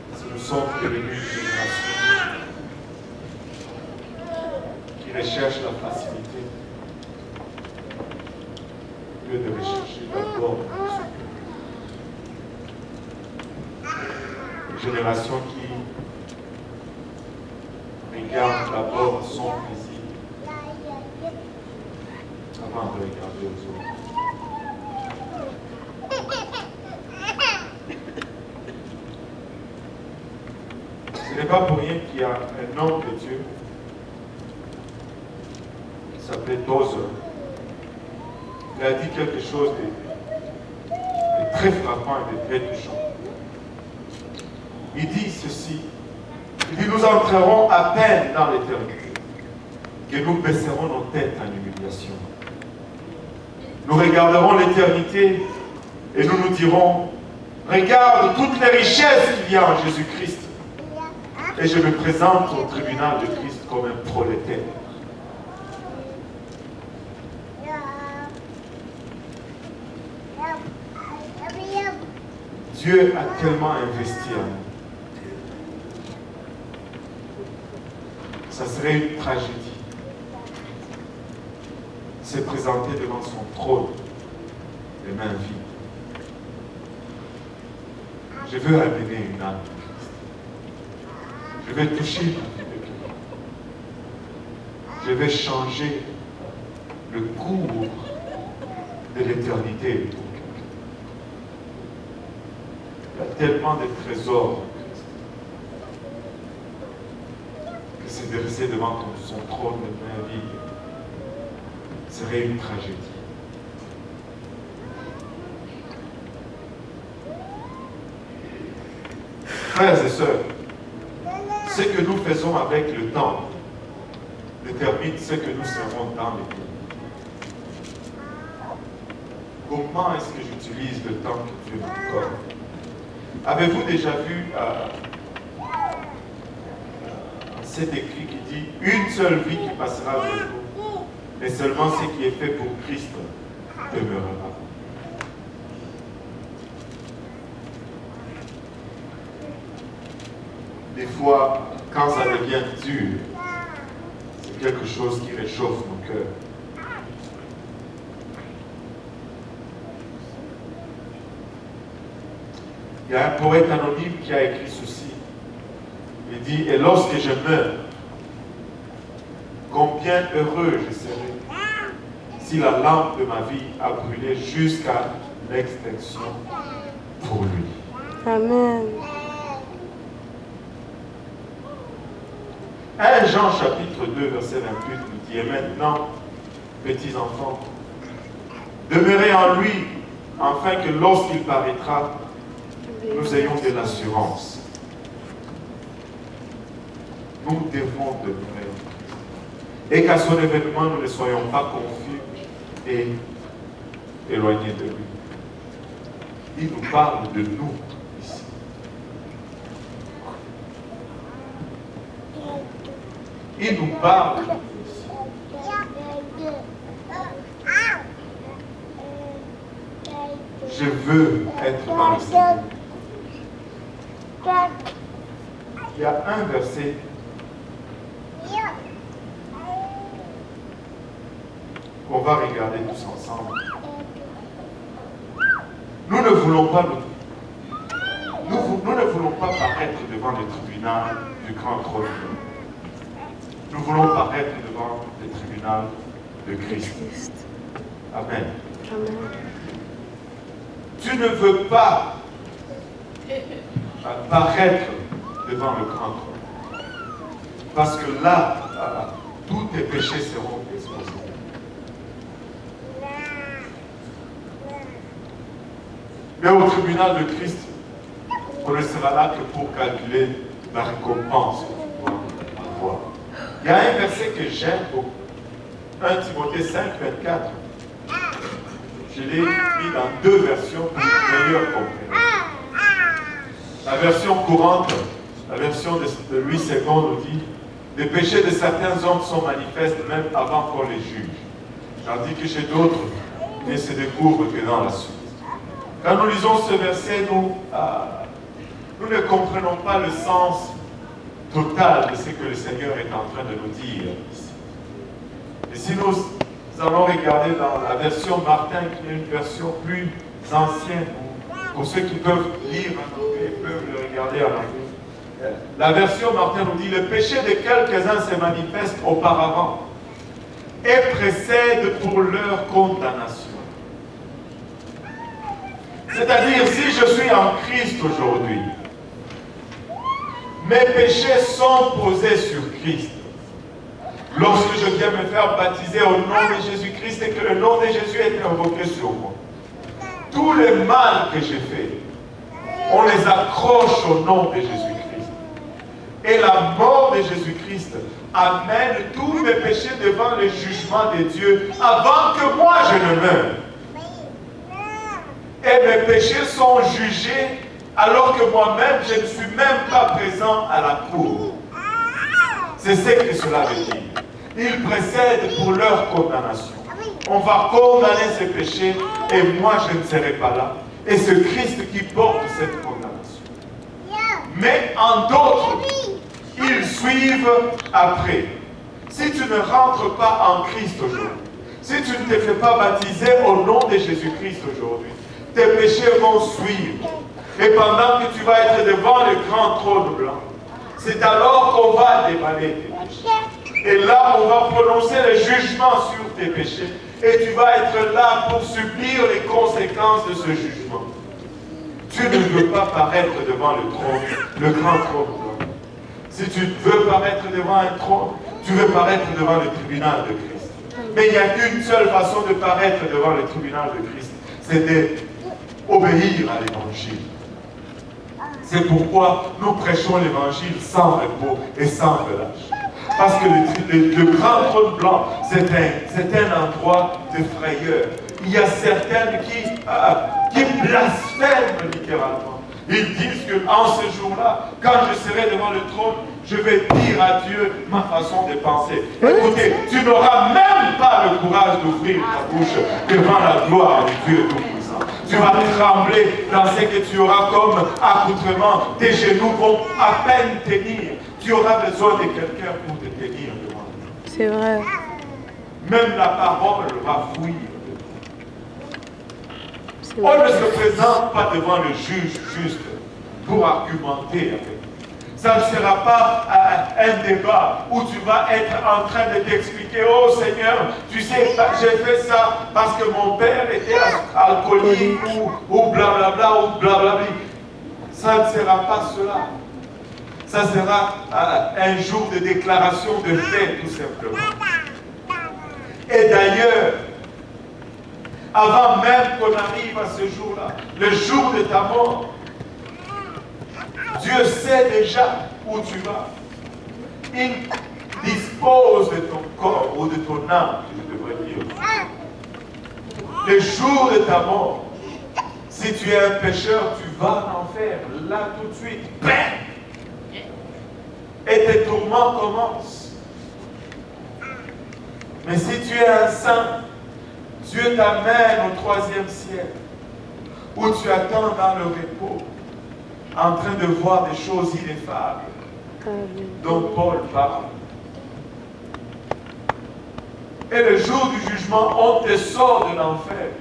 Parce que nous sommes devenus une génération qui recherche la facilité au lieu de rechercher d'abord son cœur. Une génération qui regarde d'abord son plaisir avant de regarder aux autres. Ce n'est pas pour rien qu'il y a un homme de Dieu qui s'appelait Tozer. Il a dit quelque chose de très frappant et de très touchant. Il dit ceci, il dit: nous entrerons à peine dans l'éternité, que nous baisserons nos têtes en humiliation. Nous regarderons l'éternité et nous nous dirons: regarde toutes les richesses qu'il y a en Jésus-Christ. Et je me présente au tribunal de Christ comme un prolétaire. Dieu a tellement investi en nous. Ça serait une tragédie de se présenter devant son trône, les mains vides. Je veux amener une âme. Je vais toucher la vie de quelqu'un. Je vais changer le cours de l'éternité. Il y a tellement de trésors en Christ. déverser devant son trône de main vide serait une tragédie. Frères et sœurs, ce que nous faisons avec le temps détermine ce que nous serons dans l'éternité. Comment est-ce que j'utilise le temps que Dieu m'accorde? Avez-vous déjà vu cet écrit qui dit « Une seule vie qui passera avec vous, et seulement ce qui est fait pour Christ demeurera. » Des fois, quand ça devient dur, c'est quelque chose qui réchauffe mon cœur. Il y a un poète anonyme qui a écrit ceci. Il dit, et lorsque je meurs, combien heureux je serai si la lampe de ma vie a brûlé jusqu'à l'extinction pour lui. Amen. 1 Jean chapitre 2 verset 28 nous dit, et maintenant, petits enfants, demeurez en lui, afin que lorsqu'il paraîtra, nous ayons de l'assurance. Nous devons demeurer en Christ. Et qu'à son événement, nous ne soyons pas confus et éloignés de lui. Il nous parle de nous ici. Il nous parle de nous ici. Je veux être dans le Seigneur. Il y a un verset qu'on va regarder tous ensemble. Nous ne voulons pas nous ne voulons pas paraître devant le tribunal du grand trône. Nous voulons paraître devant le tribunal de Christ. Amen. Amen. Tu ne veux pas paraître devant le grand trône. Parce que là, tous tes péchés seront exposés. Mais au tribunal de Christ, on ne sera là que pour calculer la récompense que tu dois avoir. Il y a un verset que j'aime beaucoup. 1 Timothée 5, 24. Je l'ai mis dans deux versions pour une meilleure compréhension. La version courante, la version de Louis II nous dit « Les péchés de certains hommes sont manifestes même avant qu'on les juge. » Tandis que chez d'autres, ils ne se découvrent que dans la suite. Quand nous lisons ce verset, nous ne comprenons pas le sens total de ce que le Seigneur est en train de nous dire ici. Et si nous allons regarder dans la version Martin, qui est une version plus ancienne, pour ceux qui peuvent lire en anglais, peuvent le regarder en anglais. La version Martin nous dit, le péché de quelques-uns se manifeste auparavant et précède pour leur condamnation. C'est-à-dire, si je suis en Christ aujourd'hui, mes péchés sont posés sur Christ. Lorsque je viens me faire baptiser au nom de Jésus-Christ et que le nom de Jésus est invoqué sur moi, tous les mal que j'ai fait, on les accroche au nom de Jésus-Christ. Et la mort de Jésus-Christ amène tous mes péchés devant le jugement de Dieu avant que moi je ne meure. Et mes péchés sont jugés alors que moi-même je ne suis même pas présent à la cour. C'est ce que cela veut dire. Ils précèdent pour leur condamnation. On va condamner ces péchés et moi je ne serai pas là. Et c'est Christ qui porte cette condamnation. Mais en d'autres, ils suivent après. Si tu ne rentres pas en Christ aujourd'hui, si tu ne te fais pas baptiser au nom de Jésus-Christ aujourd'hui, tes péchés vont suivre. Et pendant que tu vas être devant le grand trône blanc, c'est alors qu'on va déballer tes péchés. Et là, on va prononcer le jugement sur tes péchés. Et tu vas être là pour subir les conséquences de ce jugement. Tu ne veux pas paraître devant le trône, le grand trône blanc. Si tu veux paraître devant un trône, tu veux paraître devant le tribunal de Christ. Mais il y a une seule façon de paraître devant le tribunal de Christ, c'est d'obéir à l'évangile. C'est pourquoi nous prêchons l'évangile sans repos et sans relâche. Parce que le grand trône blanc, c'est un endroit de frayeur. Il y a certaines qui blasphèment littéralement. Ils disent qu'en ce jour-là, quand je serai devant le trône, je vais dire à Dieu ma façon de penser. Écoutez, tu n'auras même pas le courage d'ouvrir ta bouche devant la gloire de Dieu Tout-Puissant. Tu vas trembler dans ce que tu auras comme accoutrement. Tes genoux vont à peine tenir. Tu auras besoin de quelqu'un pour te tenir devant lui. C'est vrai. Même la parole va fuir. On ne se présente pas devant le juge juste pour argumenter avec lui. Ça ne sera pas un débat où tu vas être en train de t'expliquer, oh Seigneur, tu sais, j'ai fait ça parce que mon père était alcoolique ou blablabla ou blablabla. Ça ne sera pas cela. Ça sera un jour de déclaration de fait, tout simplement. Et d'ailleurs, avant même qu'on arrive à ce jour-là, le jour de ta mort, Dieu sait déjà où tu vas. Il dispose de ton corps ou de ton âme, je devrais dire. Le jour de ta mort, si tu es un pécheur, tu vas en enfer, là tout de suite. Bam! Et tes tourments commencent. Mais si tu es un saint, Dieu t'amène au 3e ciel, où tu attends dans le repos, en train de voir des choses ineffables dont Paul parle. Et le jour du jugement, on te sort de l'enfer.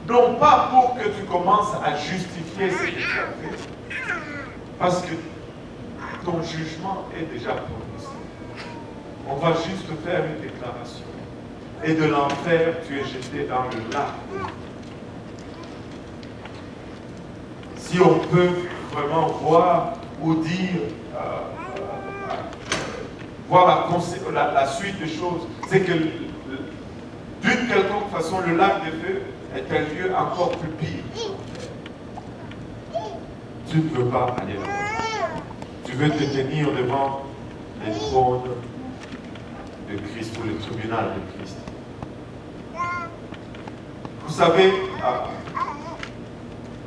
Non pas pour que tu commences à justifier ce que tu as fait, parce que ton jugement est déjà prononcé. On va juste faire une déclaration. Et de l'enfer, tu es jeté dans le lac. Si on peut vraiment voir ou dire, voir la suite des choses, c'est que d'une quelconque façon, le lac de feu est un lieu encore plus pire. Tu ne veux pas aller là-bas. Tu veux te tenir devant les trônes de Christ ou le tribunal de Christ. Vous savez,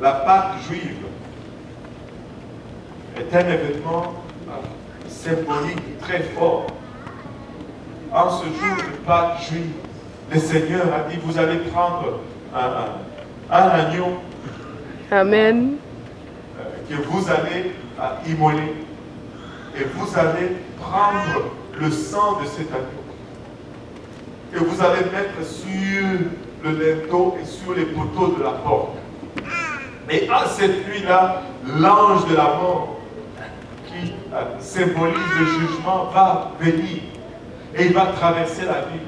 la Pâque juive est un événement symbolique très fort. En ce jour de Pâque juive, le Seigneur a dit, vous allez prendre un agneau. Amen. Que vous allez immoler. Et vous allez prendre le sang de cet agneau. Et vous allez mettre sur le linteau et sur les poteaux de la porte. Et à cette nuit-là, l'ange de la mort, qui symbolise le jugement, va venir. Et il va traverser la ville.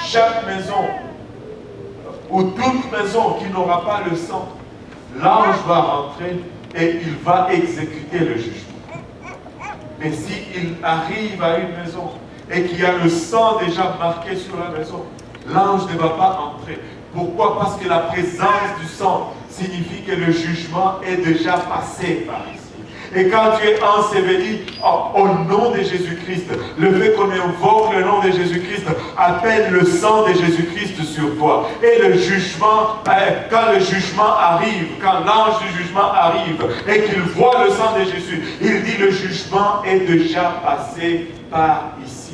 Chaque maison, ou toute maison qui n'aura pas le sang, l'ange va rentrer et il va exécuter le jugement. Mais s'il arrive à une maison et qu'il y a le sang déjà marqué sur la maison, l'ange ne va pas entrer. Pourquoi? Parce que la présence du sang signifie que le jugement est déjà passé par ici. Et quand tu es enseveli au nom de Jésus-Christ, le fait qu'on invoque le nom de Jésus-Christ appelle le sang de Jésus-Christ sur toi. Et le jugement, quand le jugement arrive, quand l'ange du jugement arrive et qu'il voit le sang de Jésus, il dit le jugement est déjà passé par ici.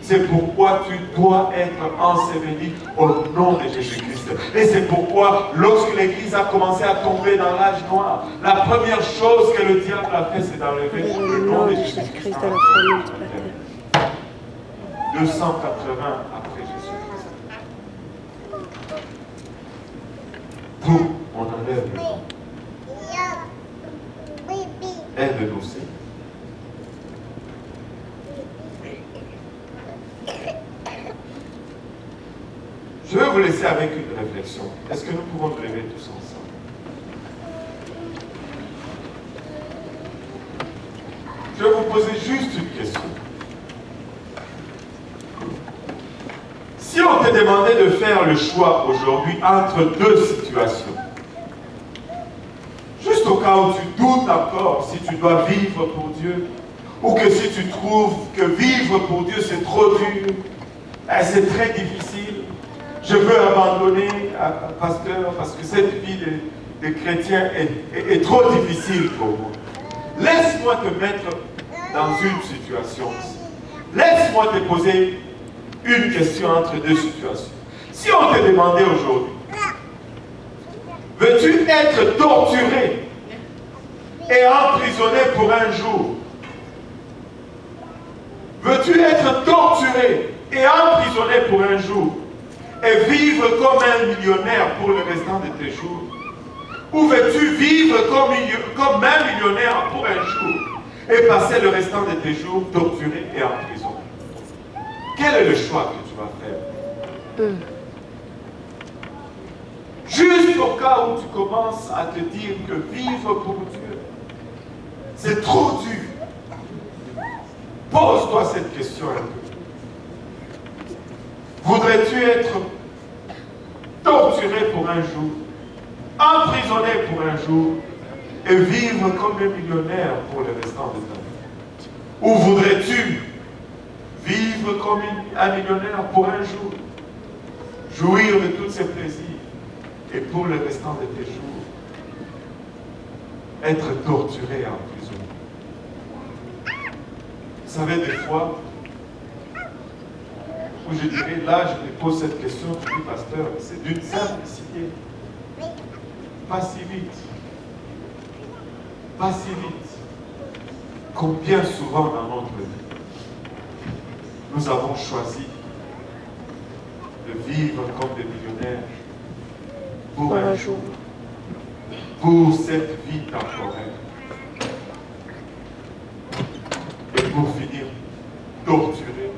C'est pourquoi tu dois être enseveli au nom de Jésus-Christ. Et c'est pourquoi, lorsque l'Église a commencé à tomber dans l'âge noir, la première chose que le diable a fait, c'est d'enlever le nom de Jésus-Christ. 280 après Jésus-Christ. Tout, on enlève le nom. Aide-nous, Seigneur. Je vais vous laisser avec une réflexion. Est-ce que nous pouvons nous lever tous ensemble? poser juste une question. Si on te demandait de faire le choix aujourd'hui entre deux situations, juste au cas où tu doutes encore si tu dois vivre pour Dieu, ou que si tu trouves que vivre pour Dieu c'est trop dur, c'est très difficile, je veux abandonner, pasteur, parce que cette vie de chrétien est trop difficile pour moi. Laisse-moi te mettre dans une situation. Laisse-moi te poser une question entre deux situations. Si on te demandait aujourd'hui, veux-tu être torturé et emprisonné pour un jour? Veux-tu être torturé et emprisonné pour un jour et vivre comme un millionnaire pour le restant de tes jours? Ou veux-tu vivre comme un millionnaire pour un jour et passer le restant de tes jours torturé et emprisonné? Quel est le choix que tu vas faire? Juste au cas où tu commences à te dire que vivre pour Dieu, c'est trop dur. Pose-toi cette question un peu. Voudrais-tu être torturé pour un jour, emprisonné pour un jour, et vivre comme un millionnaire pour le restant de ta vie? Ou voudrais-tu vivre comme un millionnaire pour un jour, jouir de tous ses plaisirs, et pour le restant de tes jours, être torturé et emprisonné? Vous savez, des fois, où je dirais, là, je me pose cette question, je dis, pasteur, c'est d'une simplicité. Pas si vite. Pas si vite. Combien souvent dans notre vie, nous avons choisi de vivre comme des millionnaires pour un jour, pour cette vie temporaire, et pour finir torturé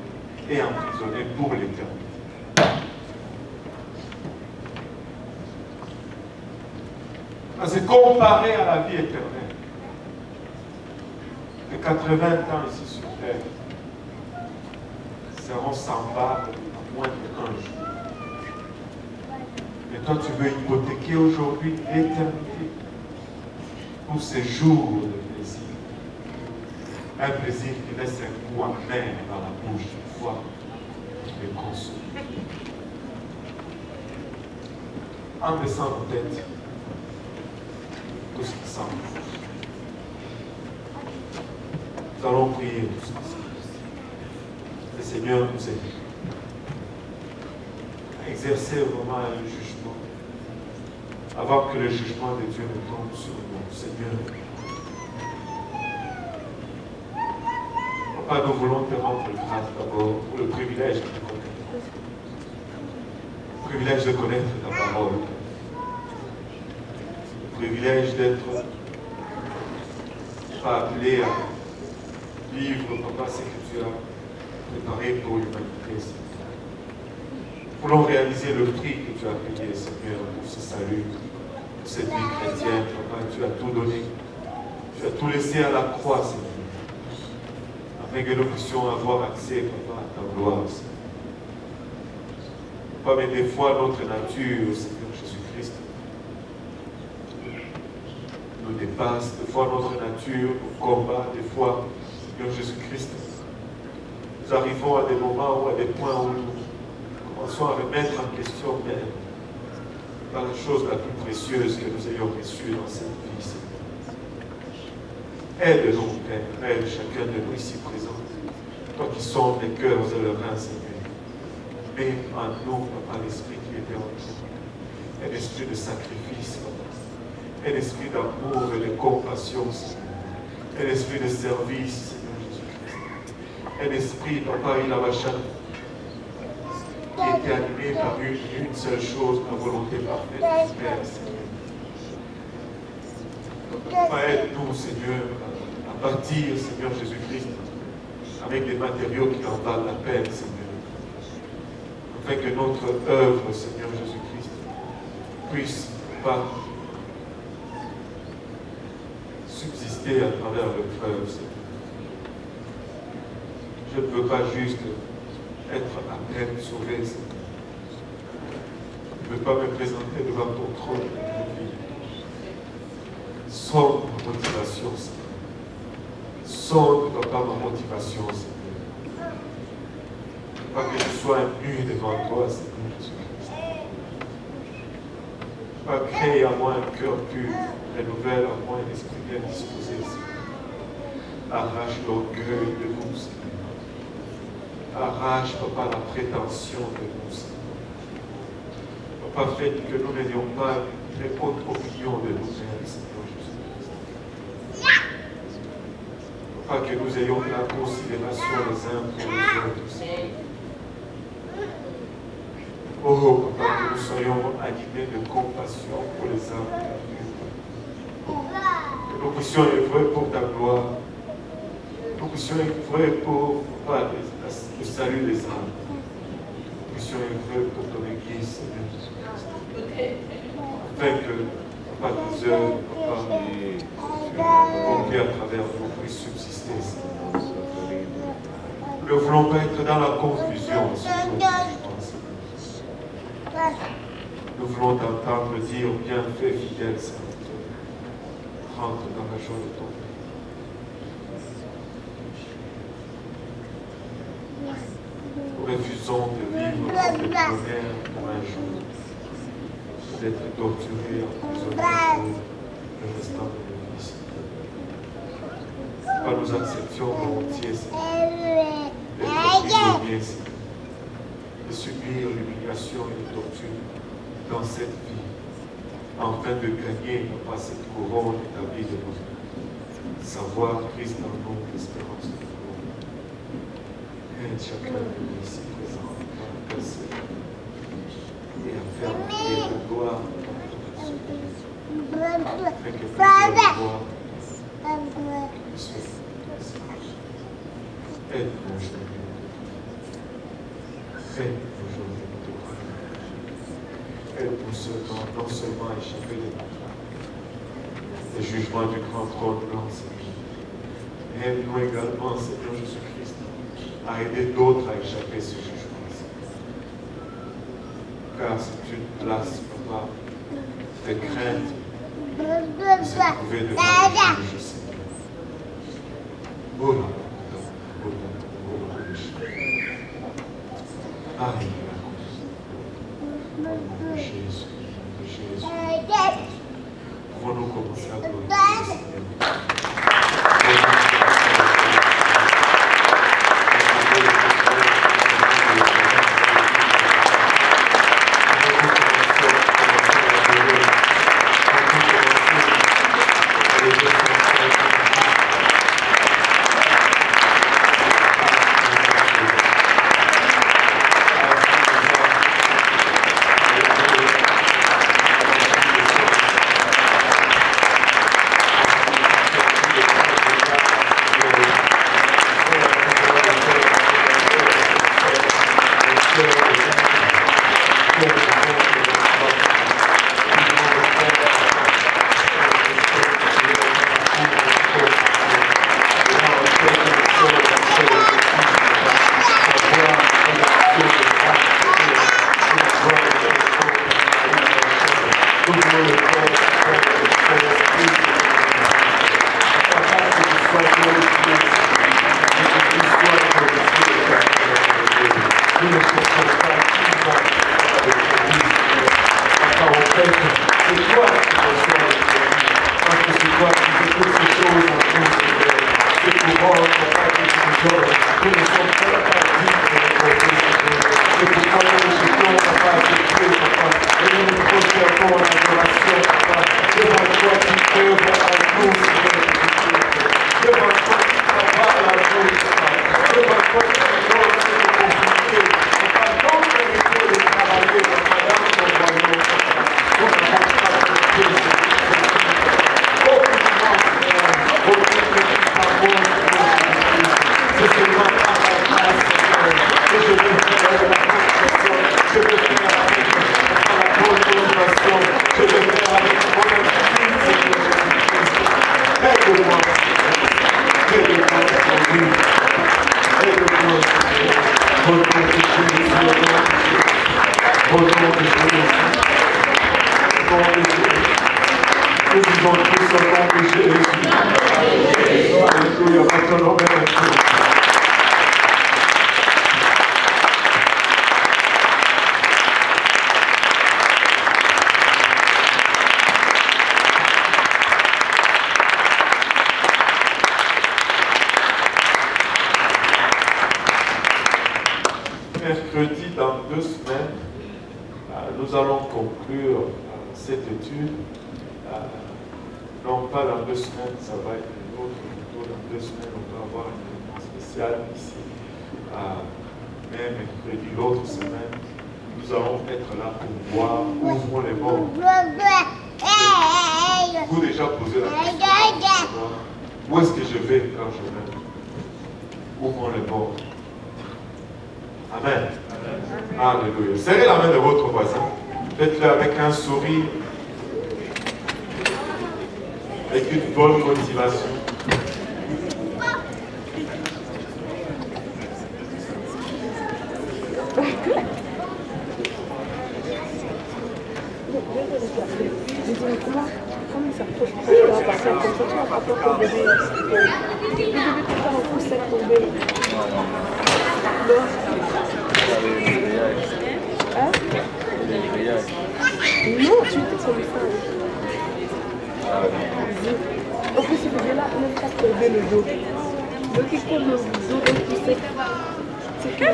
et emprisonné pour l'éternité. Parce que comparé à la vie éternelle, de 80 ans ici sur terre seront semblables à moins qu'un jour. Mais toi, tu veux hypothéquer aujourd'hui l'éternité pour ces jours de plaisir. Un plaisir qui laisse un goût amer dans la bouche une fois qu'il est consommé. En baissant nos têtes, tous ensemble, nous allons prier tous ensemble. Le Seigneur nous aide à exercer vraiment un jugement avant que le jugement de Dieu ne tombe sur nous. Seigneur, Papa, nous voulons te rendre grâce d'abord pour le privilège de te connaître. Le privilège de connaître ta parole. Le privilège d'être appelé à vivre, Papa, ce que tu as préparé pour l'humanité. Nous voulons réaliser le prix que tu as payé, Seigneur, pour ce salut, pour cette vie chrétienne. Papa, tu as tout donné. Tu as tout laissé à la croix, Seigneur. Afin que nous puissions avoir accès, Papa, à ta gloire, Seigneur. Papa, mais des fois, notre nature, Seigneur Jésus-Christ, nous dépasse. Des fois, notre nature nous combat. Des fois, Seigneur Jésus-Christ, nous arrivons à des moments ou à des points où nous commençons à remettre en question même la chose la plus précieuse que nous ayons reçue dans cette vie, Seigneur. Aide-nous, Père, aide chacun de nous ici présents, toi qui sondes les cœurs et leurs reins, Seigneur. Mets en nous, Papa, l'esprit qui était en nous, un esprit de sacrifice, Papa, un esprit d'amour et de compassion, Seigneur, un esprit de service, Seigneur Jésus-Christ, un esprit, Papa, il a qui était animé par une seule chose, la volonté parfaite du Père, Seigneur. Papa, aide-nous, Seigneur, à bâtir, Seigneur Jésus-Christ, avec des matériaux qui en valent la peine, Seigneur. Afin que notre œuvre, Seigneur Jésus-Christ, puisse pas subsister à travers le fleuve, Seigneur. Je ne veux pas juste être à peine sauvé, Seigneur. Je ne veux pas me présenter devant ton trône de vie. Sonde ma motivation, Seigneur. Sonde, Papa, ma motivation, Seigneur. Pas que je sois un mur devant toi, Seigneur Jésus-Christ. Pas créer à moi un cœur pur, renouvelle à moi un esprit bien disposé, Seigneur. Arrache l'orgueil de nous, Seigneur. Arrache, Papa, la prétention de nous, Seigneur. Papa, fait que nous n'ayons pas une très haute opinion de nous-mêmes, Seigneur Jésus-Christ. Papa, que nous ayons de la considération les uns pour les autres, Seigneur. Oh, Papa, que nous soyons animés de compassion pour les âmes perdues. Que nous puissions œuvrer pour ta gloire. Nous puissions œuvrer pour, Papa, le salut des âmes. Nous puissions œuvrer pour ton Église, Seigneur Jésus-Christ. Afin que, Papa, tes œuvres, Papa, accomplies à travers nous, puissent subsister, Seigneur. Nous ne voulons pas être dans la confusion, Seigneur. Nous voulons t'entendre dire, bien fait, fidèle serviteur. Rentre dans la joie de ton Père. Nous refusons de vivre comme des premières pour un jour, d'être torturés, emprisonnés pour le restant de nos vies. Pas nous acceptions volontiers, Seigneur, d'être prisonniers, Seigneur, de subir l'humiliation et la torture dans cette vie, afin de gagner, non pas cette couronne établie de nos vies. Savoir Christ en nous, l'espérance de nous. Aide chacun de nous ici présent à casser et à faire prier de gloire dans notre Seigneur. Afin que plusieurs voient que ce aide-nous aujourd'hui. Aide-nous aujourd'hui, nous te prions. Aide-nous seulement, non seulement à échapper des jugements du grand trône blanc, Seigneur. Aide-nous également, Seigneur Jésus-Christ, à aider d'autres à échapper à ce jugement, Seigneur. Car c'est une place, Papa, de crainte de se trouver devant le juge, Seigneur. Oh là, Alléluia. Au nom de Jésus, de Jésus. Pouvons-nous commencer à glorifier le Seigneur. Au nom de Jésus. Au nom de Jésus. Nous disons tous au nom de Jésus. Alléluia. Maintenant, merci. Mercredi, dans 2 semaines, nous allons conclure cette étude. Non, pas dans 2 semaines, ça va être une autre vidéo. Dans 2 semaines, on va avoir un événement spécial ici. Mais mercredi, l'autre semaine, nous allons être là pour voir ouvrons les bords. Vous déjà posé la question, où est-ce que je vais quand je vais? Ouvrons les bords. Amen. Alléluia. Serrez la main de votre voisin. Faites-le avec un sourire, avec une bonne motivation. Comment ça peut passer comme ça, tu vas pas peur pour bébé. Le bébé peut faire un coup sec pour bébé. Hein? Non, tu étais sur le sein. En plus, ce bébé-là, même pas courber le dos. Donc, il courbe le dos, donc tu sais c'est que...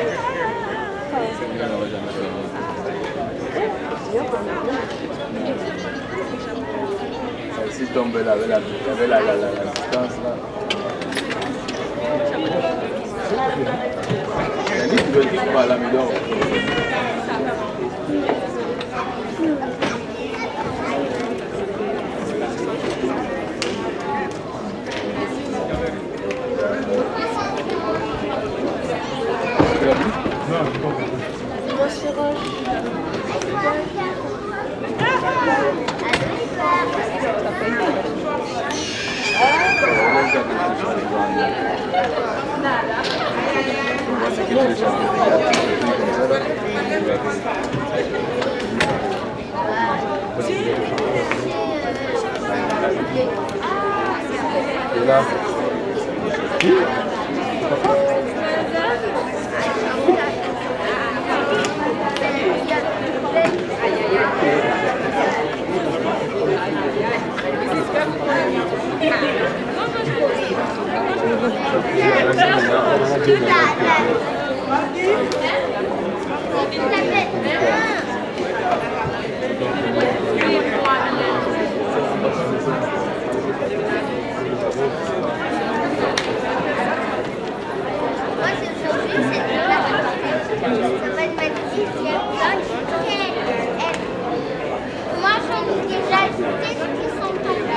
Si tombe là, avec la distance là. Il a dit que tu veux dire quoi là, mais donc. Et là, Moi, j'en ai déjà ajouté ceux qui sont tombés.